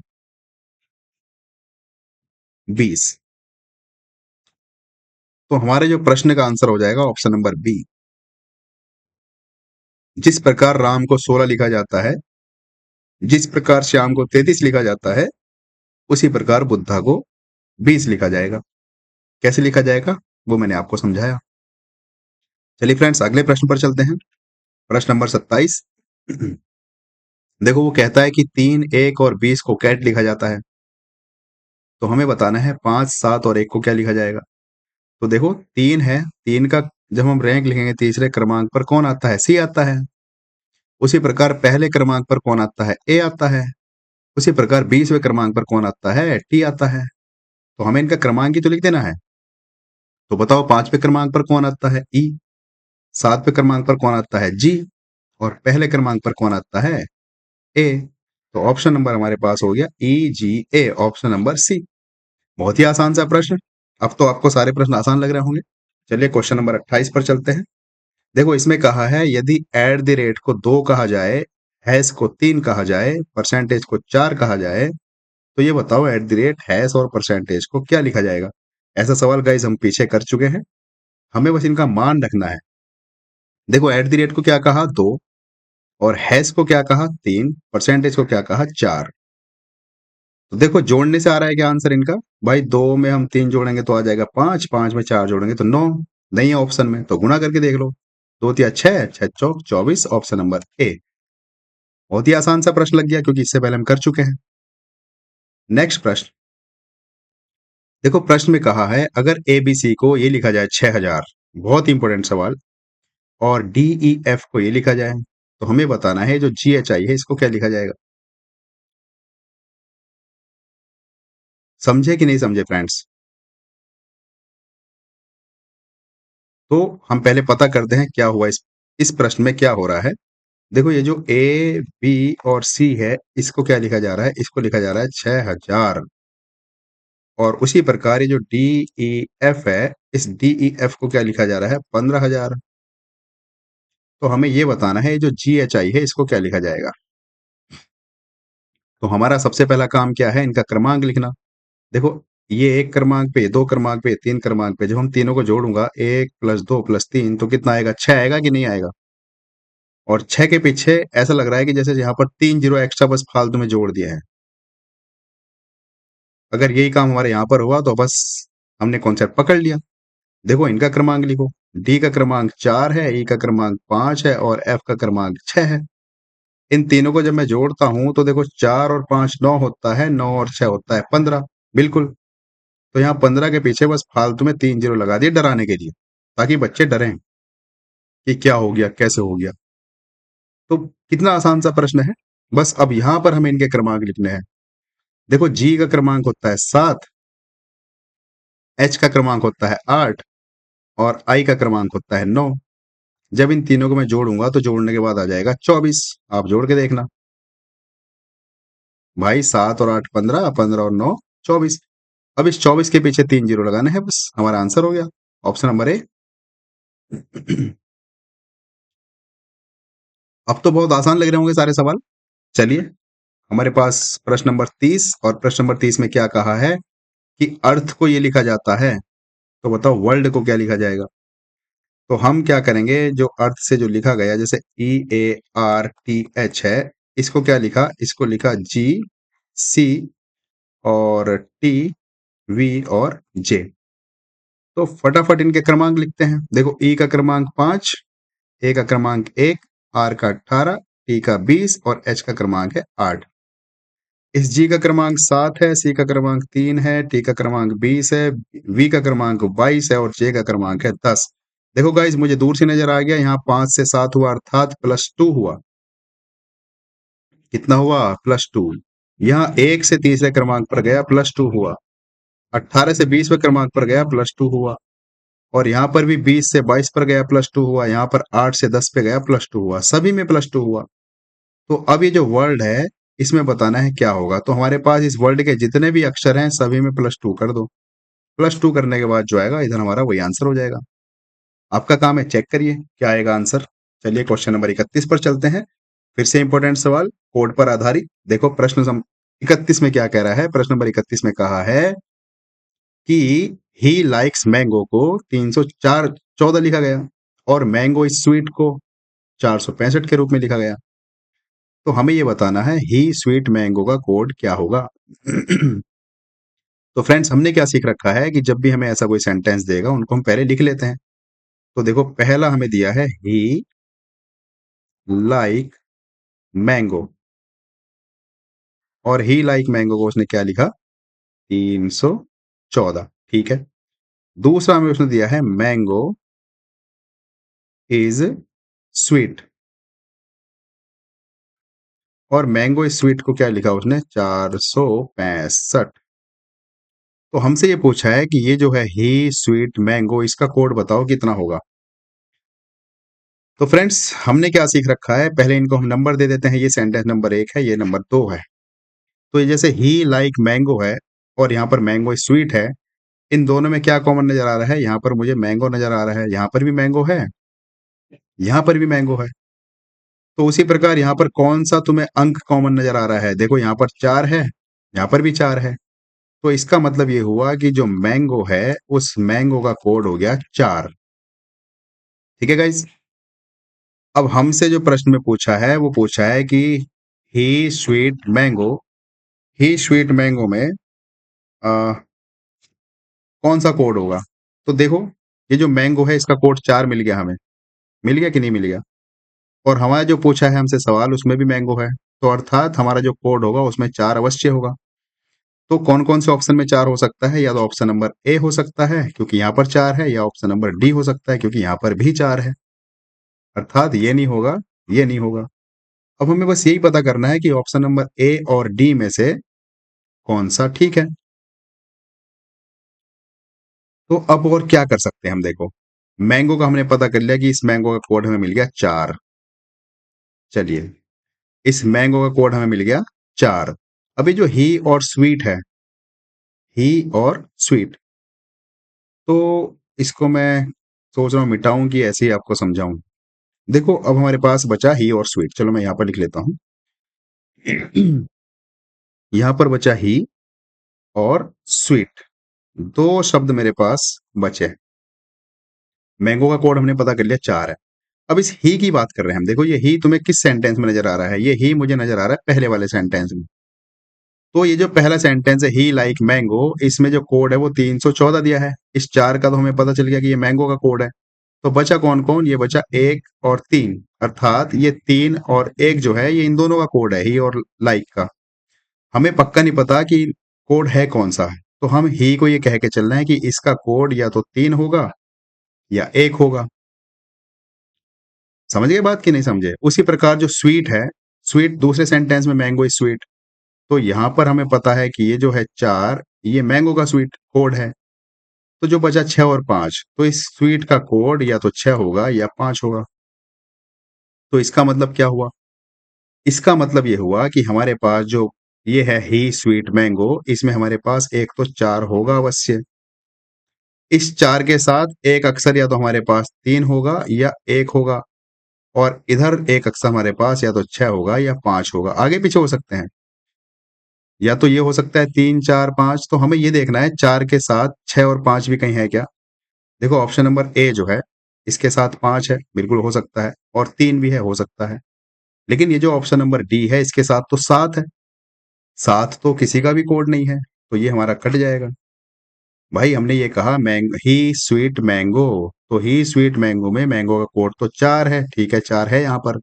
20। तो हमारे जो प्रश्न का आंसर हो जाएगा ऑप्शन नंबर बी। जिस प्रकार राम को 16 लिखा जाता है, जिस प्रकार श्याम को 33 लिखा जाता है, उसी प्रकार बुद्धा को 20 लिखा जाएगा। कैसे लिखा जाएगा वो मैंने आपको समझाया। चलिए फ्रेंड्स, अगले प्रश्न पर चलते हैं। प्रश्न नंबर 27। देखो वो कहता है कि 3, 1 और 20 को कैट लिखा जाता है। तो हमें बताना है 5, 7 और 1 को क्या लिखा जाएगा। तो देखो 3 है, 3 का जब हम रैंक लिखेंगे तीसरे क्रमांक पर कौन आता है? सी आता है। उसी प्रकार पहले क्रमांक पर कौन आता है? ए आता है। उसी प्रकार 20वें क्रमांक पर कौन आता है? टी आता है। तो हमें इनका क्रमांक ही तो लिख देना है। तो बताओ 5वें क्रमांक पर कौन आता है? ई। 7वें क्रमांक पर कौन आता है? जी। और पहले क्रमांक पर कौन आता है? ए। तो ऑप्शन नंबर हमारे पास हो गया ई जी ए, ऑप्शन नंबर सी। बहुत ही आसान सा प्रश्न। अब तो आपको सारे प्रश्न आसान लग रहे होंगे। चलिए क्वेश्चन नंबर 28 पर चलते हैं। देखो इसमें कहा है यदि एट द रेट को 2 कहा जाए, हैश को 3 कहा जाए, परसेंटेज को 4 कहा जाए, तो ये बताओ एट द रेट, हैश और परसेंटेज को क्या लिखा जाएगा? ऐसा सवाल गाइज हम पीछे कर चुके हैं, हमें बस इनका मान रखना है। देखो एट द रेट को क्या कहा? 2। और हैश को क्या कहा? 3। परसेंटेज को क्या कहा? 4। तो देखो जोड़ने से आ रहा है क्या आंसर इनका? भाई 2 में हम 3 जोड़ेंगे तो आ जाएगा 5, 5 में 4 जोड़ेंगे तो 9। नहीं है ऑप्शन में तो गुणा करके देख लो। 2 तिया 6, 6 चौक 24, ऑप्शन नंबर ए। बहुत ही आसान सा प्रश्न लग गया क्योंकि इससे पहले हम कर चुके हैं। नेक्स्ट प्रश्न। देखो प्रश्न में कहा है अगर एबीसी को ये लिखा जाए 6000, बहुत इंपॉर्टेंट सवाल, और डीईएफ को ये लिखा जाए, तो हमें बताना है जो जीएचआई है इसको क्या लिखा जाएगा। समझे कि नहीं समझे फ्रेंड्स? तो हम पहले पता करते हैं क्या हुआ, इस प्रश्न में क्या हो रहा है। देखो ये जो ए बी और सी है इसको क्या लिखा जा रहा है? इसको लिखा जा रहा है 6000। और उसी प्रकार ये जो डी ई एफ है, इस डी ई एफ को क्या लिखा जा रहा है? 15000। तो हमें ये बताना है जो जी एच आई है इसको क्या लिखा जाएगा। तो हमारा सबसे पहला काम क्या है? इनका क्रमांक लिखना। देखो ये 1 क्रमांक पे, 2 क्रमांक पे, 3 क्रमांक पे, जब हम तीनों को जोड़ूंगा 1 + 2 + 3 तो कितना आएगा? 6 आएगा कि नहीं आएगा? और 6 के पीछे ऐसा लग रहा है कि जैसे यहाँ पर 3 जीरो एक्स्ट्रा बस फालतू में जोड़ दिए हैं। अगर यही काम हमारे यहाँ पर हुआ तो बस हमने कॉन्सेप्ट पकड़ लिया। देखो इनका क्रमांक लिखो। डी का क्रमांक 4 है, ई का क्रमांक 5 है, और एफ का क्रमांक 6 है। इन तीनों को जब मैं जोड़ता हूं तो देखो 4 और 5 9 होता है, 9 और 6 होता है 15। बिल्कुल। तो यहाँ 15 के पीछे बस फालतू में 3 जीरो लगा दिए डराने के लिए, ताकि बच्चे डरें कि क्या हो गया, कैसे हो गया। तो कितना आसान सा प्रश्न है। बस अब यहां पर हमें इनके क्रमांक लिखने हैं। देखो जी का क्रमांक होता है 7, एच का क्रमांक होता है 8, और आई का क्रमांक होता है 9। जब इन तीनों को मैं जोड़ूंगा तो जोड़ने के बाद आ जाएगा 24। आप जोड़ के देखना। भाई 7 और 8 15, 15 और 9 24। अब इस 24 के पीछे 3 जीरो लगाने हैं, बस हमारा आंसर हो गया। Option number A. अब तो बहुत आसान लग रहे होंगे सारे सवाल। चलिए, हमारे पास प्रश्न नंबर 30, और प्रश्न नंबर 30 में क्या कहा है कि अर्थ को ये लिखा जाता है, तो बताओ वर्ल्ड को क्या लिखा जाएगा। तो हम क्या करेंगे, जो अर्थ से जो लिखा गया, जैसे EARTH है, इसको क्या लिखा, इसको लिखा GC और TV और J। तो फटाफट इनके क्रमांक लिखते हैं। देखो, E का क्रमांक 5, A का क्रमांक 1, R का 18, T का 20 और H का क्रमांक है 8। इस G का क्रमांक 7 है, C का क्रमांक 3 है, T का क्रमांक 20 है, V का क्रमांक 22 है और J का क्रमांक है 10। देखो गाइज, मुझे दूर से नजर आ गया, यहाँ 5 से 7 हुआ, अर्थात +2 हुआ। कितना हुआ? +2। यहाँ 1 से तीसरे क्रमांक पर गया, +2 हुआ। 18 से 20वें क्रमांक पर गया, +2 हुआ। और यहाँ पर भी 20 से 22 पर गया, +2 हुआ। यहाँ पर 8 से 10 पे गया, +2 हुआ। सभी में +2 हुआ। तो अब ये जो वर्ड है, इसमें बताना है क्या होगा। तो हमारे पास इस वर्ड के जितने भी अक्षर हैं, सभी में +2 कर दो। +2 करने के बाद जो आएगा, इधर हमारा वही आंसर हो जाएगा। आपका काम है, चेक करिए क्या आएगा आंसर। चलिए, क्वेश्चन नंबर 31 पर चलते हैं। फिर से इंपॉर्टेंट सवाल, कोड पर आधारित। देखो, प्रश्न 31 में क्या कह रहा है। प्रश्न नंबर 31 में कहा है कि ही लाइक्स मैंगो को 314 लिखा गया, और मैंगो इज स्वीट को 465 के रूप में लिखा गया। तो हमें ये बताना है ही स्वीट मैंगो का कोड क्या होगा। तो फ्रेंड्स, हमने क्या सीख रखा है कि जब भी हमें ऐसा कोई सेंटेंस देगा, उनको हम पहले लिख लेते हैं। तो देखो, पहला हमें दिया है ही लाइक मैंगो, और ही लाइक मैंगो को उसने क्या लिखा, 314। ठीक है। दूसरा हमें उसने दिया है मैंगो इज स्वीट, और मैंगो इज स्वीट को क्या लिखा उसने, 465। तो हमसे ये पूछा है कि ये जो है ही स्वीट मैंगो, इसका कोड बताओ कितना होगा। तो फ्रेंड्स, हमने क्या सीख रखा है, पहले इनको हम नंबर दे देते हैं। ये सेंटेंस नंबर 1 है, ये नंबर 2 है। तो ये जैसे ही लाइक मैंगो है, और यहाँ पर मैंगो स्वीट है, इन दोनों में क्या कॉमन नजर आ रहा है, यहाँ पर मुझे मैंगो नजर आ रहा है, यहाँ पर भी मैंगो है, यहाँ पर भी मैंगो है। तो उसी प्रकार यहाँ पर कौन सा तुम्हें अंक कॉमन नजर आ रहा है, देखो यहाँ पर 4 है, यहाँ पर भी 4 है। तो इसका मतलब ये हुआ कि जो मैंगो है, उस मैंगो का कोड हो गया 4। ठीक है गाइज। अब हमसे जो प्रश्न में पूछा है, वो पूछा है कि ही स्वीट मैंगो, ही स्वीट मैंगो में कौन सा कोड होगा। तो देखो, ये जो मैंगो है, इसका कोड 4 मिल गया हमें। मिल गया कि नहीं मिल गया। और हमारा जो पूछा है हमसे सवाल, उसमें भी मैंगो है। तो अर्थात हमारा जो कोड होगा, उसमें 4 अवश्य होगा। तो कौन कौन से ऑप्शन में 4 हो सकता है, या तो ऑप्शन नंबर ए हो सकता है क्योंकि यहाँ पर 4 है, या ऑप्शन नंबर डी हो सकता है क्योंकि यहाँ पर भी 4 है। अर्थात ये नहीं होगा, ये नहीं होगा। अब हमें बस यही पता करना है कि ऑप्शन नंबर ए और डी में से कौन सा ठीक है। तो अब और क्या कर सकते हैं हम, देखो, मैंगो का हमने पता कर लिया कि इस मैंगो का कोड हमें मिल गया 4। चलिए, इस मैंगो का कोड हमें मिल गया 4। अभी जो ही और स्वीट है, ही और स्वीट, तो इसको मैं सोच रहा हूँ मिटाऊं कि ऐसे ही आपको समझाऊं। देखो, अब हमारे पास बचा ही और स्वीट। चलो, मैं यहाँ पर लिख लेता हूं। यहाँ पर बचा ही और स्वीट, दो शब्द मेरे पास बचे। मैंगो का कोड हमने पता कर लिया 4 है। अब इस ही की बात कर रहे हैं हम। देखो, ये ही तुम्हें किस सेंटेंस में नजर आ रहा है, ये ही मुझे नजर आ रहा है पहले वाले सेंटेंस में। तो ये जो पहला सेंटेंस है ही लाइक मैंगो, इसमें जो कोड है वो 314 दिया है। इस 4 का तो हमें पता चल गया कि ये मैंगो का कोड है। तो बचा कौन कौन, ये बचा 1 और 3। अर्थात ये 3 और 1 जो है, ये इन दोनों का कोड है, ही और लाइक का। हमें पक्का नहीं पता कि कोड है कौन सा है। तो हम ही को ये कह के चलना है कि इसका कोड या तो 3 होगा या 1 होगा। समझ गए बात कि नहीं समझे। उसी प्रकार जो स्वीट है, स्वीट दूसरे सेंटेंस में मैंगो इज स्वीट, तो यहां पर हमें पता है कि ये जो है 4, ये मैंगो का स्वीट कोड है। तो जो बचा 6 और 5, तो इस स्वीट का कोड या तो 6 होगा या 5 होगा। तो इसका मतलब क्या हुआ, इसका मतलब ये हुआ कि हमारे पास जो ये है ही स्वीट मैंगो। इसमें हमारे पास एक तो 4 होगा अवश्य। इस 4 के साथ एक अक्षर या तो हमारे पास 3 होगा या 1 होगा, और इधर एक अक्षर हमारे पास या तो 6 होगा या 5 होगा। आगे पीछे हो सकते हैं, या तो ये हो सकता है 3, 4, 5। तो हमें ये देखना है 4 के साथ 6 और 5 भी कहीं है क्या? देखो ऑप्शन नंबर ए जो है, इसके साथ 5 है, बिल्कुल हो सकता है, और 3 भी है, हो सकता है। लेकिन ये जो ऑप्शन नंबर डी है, इसके साथ तो 7 है। 7 तो किसी का भी कोड नहीं है, तो ये हमारा कट जाएगा। भाई हमने ये कहा ही स्वीट मैंगो, तो ही स्वीट मैंगो में मैंगो का कोड तो 4 है। ठीक है, 4 है यहाँ पर।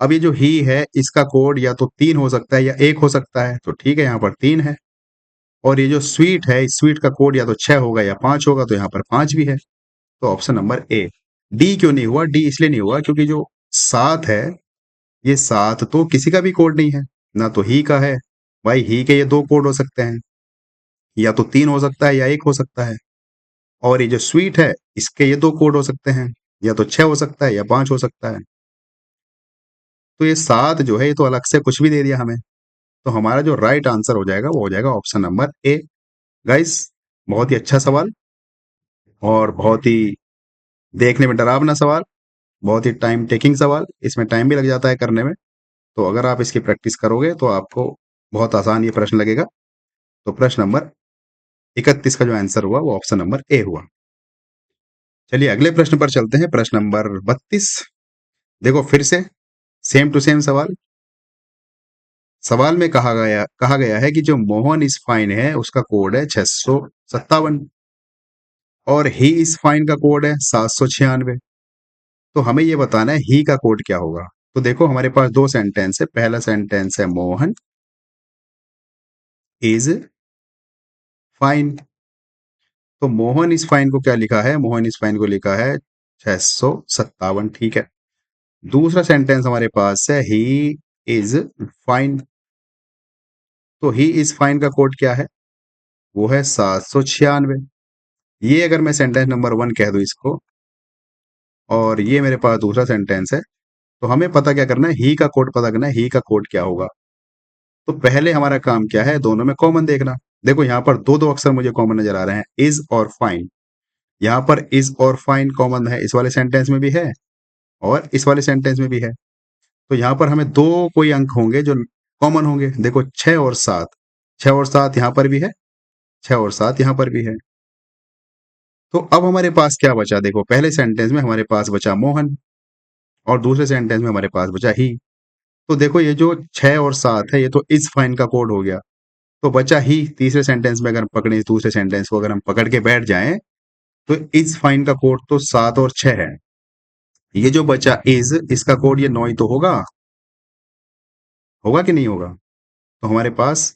अब ये जो ही है, इसका कोड या तो 3 हो सकता है या 1 हो सकता है, तो ठीक है, यहाँ पर 3 है। और ये जो स्वीट है, इस स्वीट का कोड या तो 6 होगा या 5 होगा, तो यहाँ पर 5 भी है। तो ऑप्शन नंबर ए। डी क्यों नहीं हुआ? डी इसलिए नहीं हुआ क्योंकि जो 7 है, ये 7 तो किसी का भी कोड नहीं है, ना तो ही का है। भाई ही के ये 2 कोड हो सकते हैं, या तो 3 हो सकता है या 1 हो सकता है। और ये जो स्वीट है, इसके ये 2 कोड हो सकते हैं, या तो 6 हो सकता है या 5 हो सकता है। तो ये 7 जो है, ये तो अलग से कुछ भी दे दिया हमें। तो हमारा जो राइट आंसर हो जाएगा वो हो जाएगा ऑप्शन नंबर ए। गाइस, बहुत ही अच्छा सवाल, और बहुत ही देखने में डरावना सवाल, बहुत ही टाइम टेकिंग सवाल। इसमें टाइम भी लग जाता है करने में। तो अगर आप इसकी प्रैक्टिस करोगे तो आपको बहुत आसान ये प्रश्न लगेगा। तो प्रश्न नंबर 31 का जो आंसर हुआ वो ऑप्शन नंबर ए हुआ। चलिए अगले प्रश्न पर चलते हैं। प्रश्न नंबर 32। देखो फिर से सेम टू सेम सवाल। सवाल में कहा गया है कि जो मोहन इज फाइन है उसका कोड है 657, और ही इज फाइन का कोड है 796। तो हमें ये बताना है ही का कोड क्या होगा। तो देखो हमारे पास दो सेंटेंस है। पहला सेंटेंस है मोहन इज फाइन। तो मोहन इज फाइन को क्या लिखा है? मोहन इज फाइन को लिखा है 657। ठीक है। दूसरा सेंटेंस हमारे पास है ही इज फाइन। तो ही इज फाइन का कोड क्या है? वो है 796। ये अगर मैं सेंटेंस नंबर 1 कह दूं इसको, और ये मेरे पास दूसरा सेंटेंस है, तो हमें पता क्या करना है? ही का कोड पता करना है। ही का कोड क्या होगा? तो पहले हमारा काम क्या है? दोनों में कॉमन देखना। देखो यहाँ पर दो दो अक्षर मुझे कॉमन नजर आ रहे हैं, इज और फाइन। यहाँ पर इज और फाइन कॉमन है, इस वाले सेंटेंस में भी है और इस वाले सेंटेंस में भी है। तो यहाँ पर हमें दो कोई अंक होंगे जो कॉमन होंगे। देखो 6 और 7, 6 और 7 यहाँ पर भी है, 6 और 7 यहाँ पर भी है। तो अब हमारे पास क्या बचा? देखो पहले सेंटेंस में हमारे पास बचा मोहन, और दूसरे सेंटेंस में हमारे पास बचा ही। तो देखो ये जो 6 और 7 है, ये तो इज फाइन का कोड हो गया। तो बचा ही। तीसरे सेंटेंस में अगर हम पकड़े, इस दूसरे सेंटेंस को अगर हम पकड़ के बैठ जाएं, तो इज फाइन का कोड तो 7 और 6 है। ये जो बचा इज, इसका कोड ये 9 ही तो होगा। होगा कि नहीं होगा? तो हमारे पास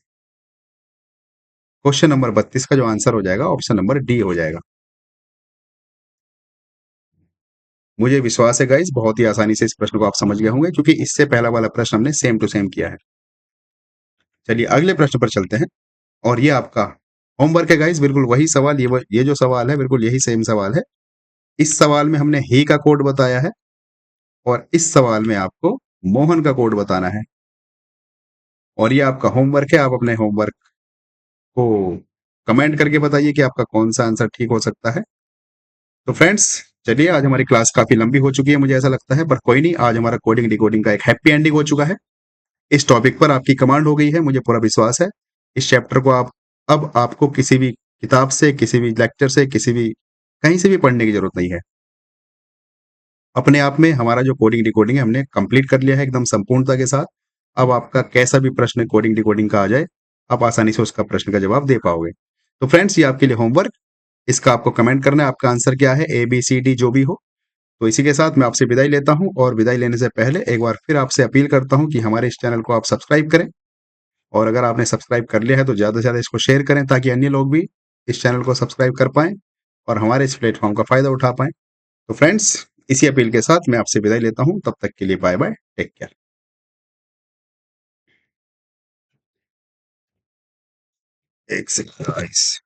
क्वेश्चन नंबर 32 का जो आंसर हो जाएगा ऑप्शन नंबर डी हो जाएगा। मुझे विश्वास है गाइस, बहुत ही आसानी से इस प्रश्न को आप समझ गए होंगे, क्योंकि इससे पहला वाला प्रश्न हमने सेम टू सेम किया है। चलिए अगले प्रश्न पर चलते हैं, और ये आपका होमवर्क है गाइस। बिल्कुल वही सवाल, ये जो सवाल है बिल्कुल यही सेम सवाल है। इस सवाल में हमने ही का कोड बताया है, और इस सवाल में आपको मोहन का कोड बताना है। और ये आपका होमवर्क है। आप अपने होमवर्क को कमेंट करके बताइए कि आपका कौन सा आंसर ठीक हो सकता है। तो फ्रेंड्स, चलिए आज हमारी क्लास काफी लंबी हो चुकी है मुझे ऐसा लगता है, पर कोई नहीं, आज हमारा कोडिंग डिकोडिंग का एक हैप्पी एंडिंग हो चुका है। इस टॉपिक पर आपकी कमांड हो गई है, मुझे पूरा विश्वास है। इस चैप्टर को आप अब आपको किसी भी किताब से, किसी भी लेक्चर से, किसी भी कहीं से भी पढ़ने की जरूरत नहीं है। अपने आप में हमारा जो कोडिंग डिकोडिंग है हमने कंप्लीट कर लिया है एकदम संपूर्णता के साथ। अब आपका कैसा भी प्रश्न कोडिंग डिकोडिंग का आ जाए, आप आसानी से उसका प्रश्न का जवाब दे पाओगे। तो फ्रेंड्स, ये आपके लिए होमवर्क। इसका आपको कमेंट करना है आपका आंसर क्या है, ए बी सी डी जो भी हो। तो इसी के साथ मैं आपसे विदाई लेता हूं, और विदाई लेने से पहले एक बार फिर आपसे अपील करता हूं कि हमारे इस चैनल को आप सब्सक्राइब करें, और अगर आपने सब्सक्राइब कर लिया है तो ज़्यादा से ज़्यादा इसको शेयर करें, ताकि अन्य लोग भी इस चैनल को सब्सक्राइब कर पाएँ और हमारे इस प्लेटफॉर्म का फ़ायदा उठा पाएँ। तो फ्रेंड्स, इसी अपील के साथ मैं आपसे विदाई लेता हूँ। तब तक के लिए बाय बाय, टेक केयर। एक सेकंड गाइस।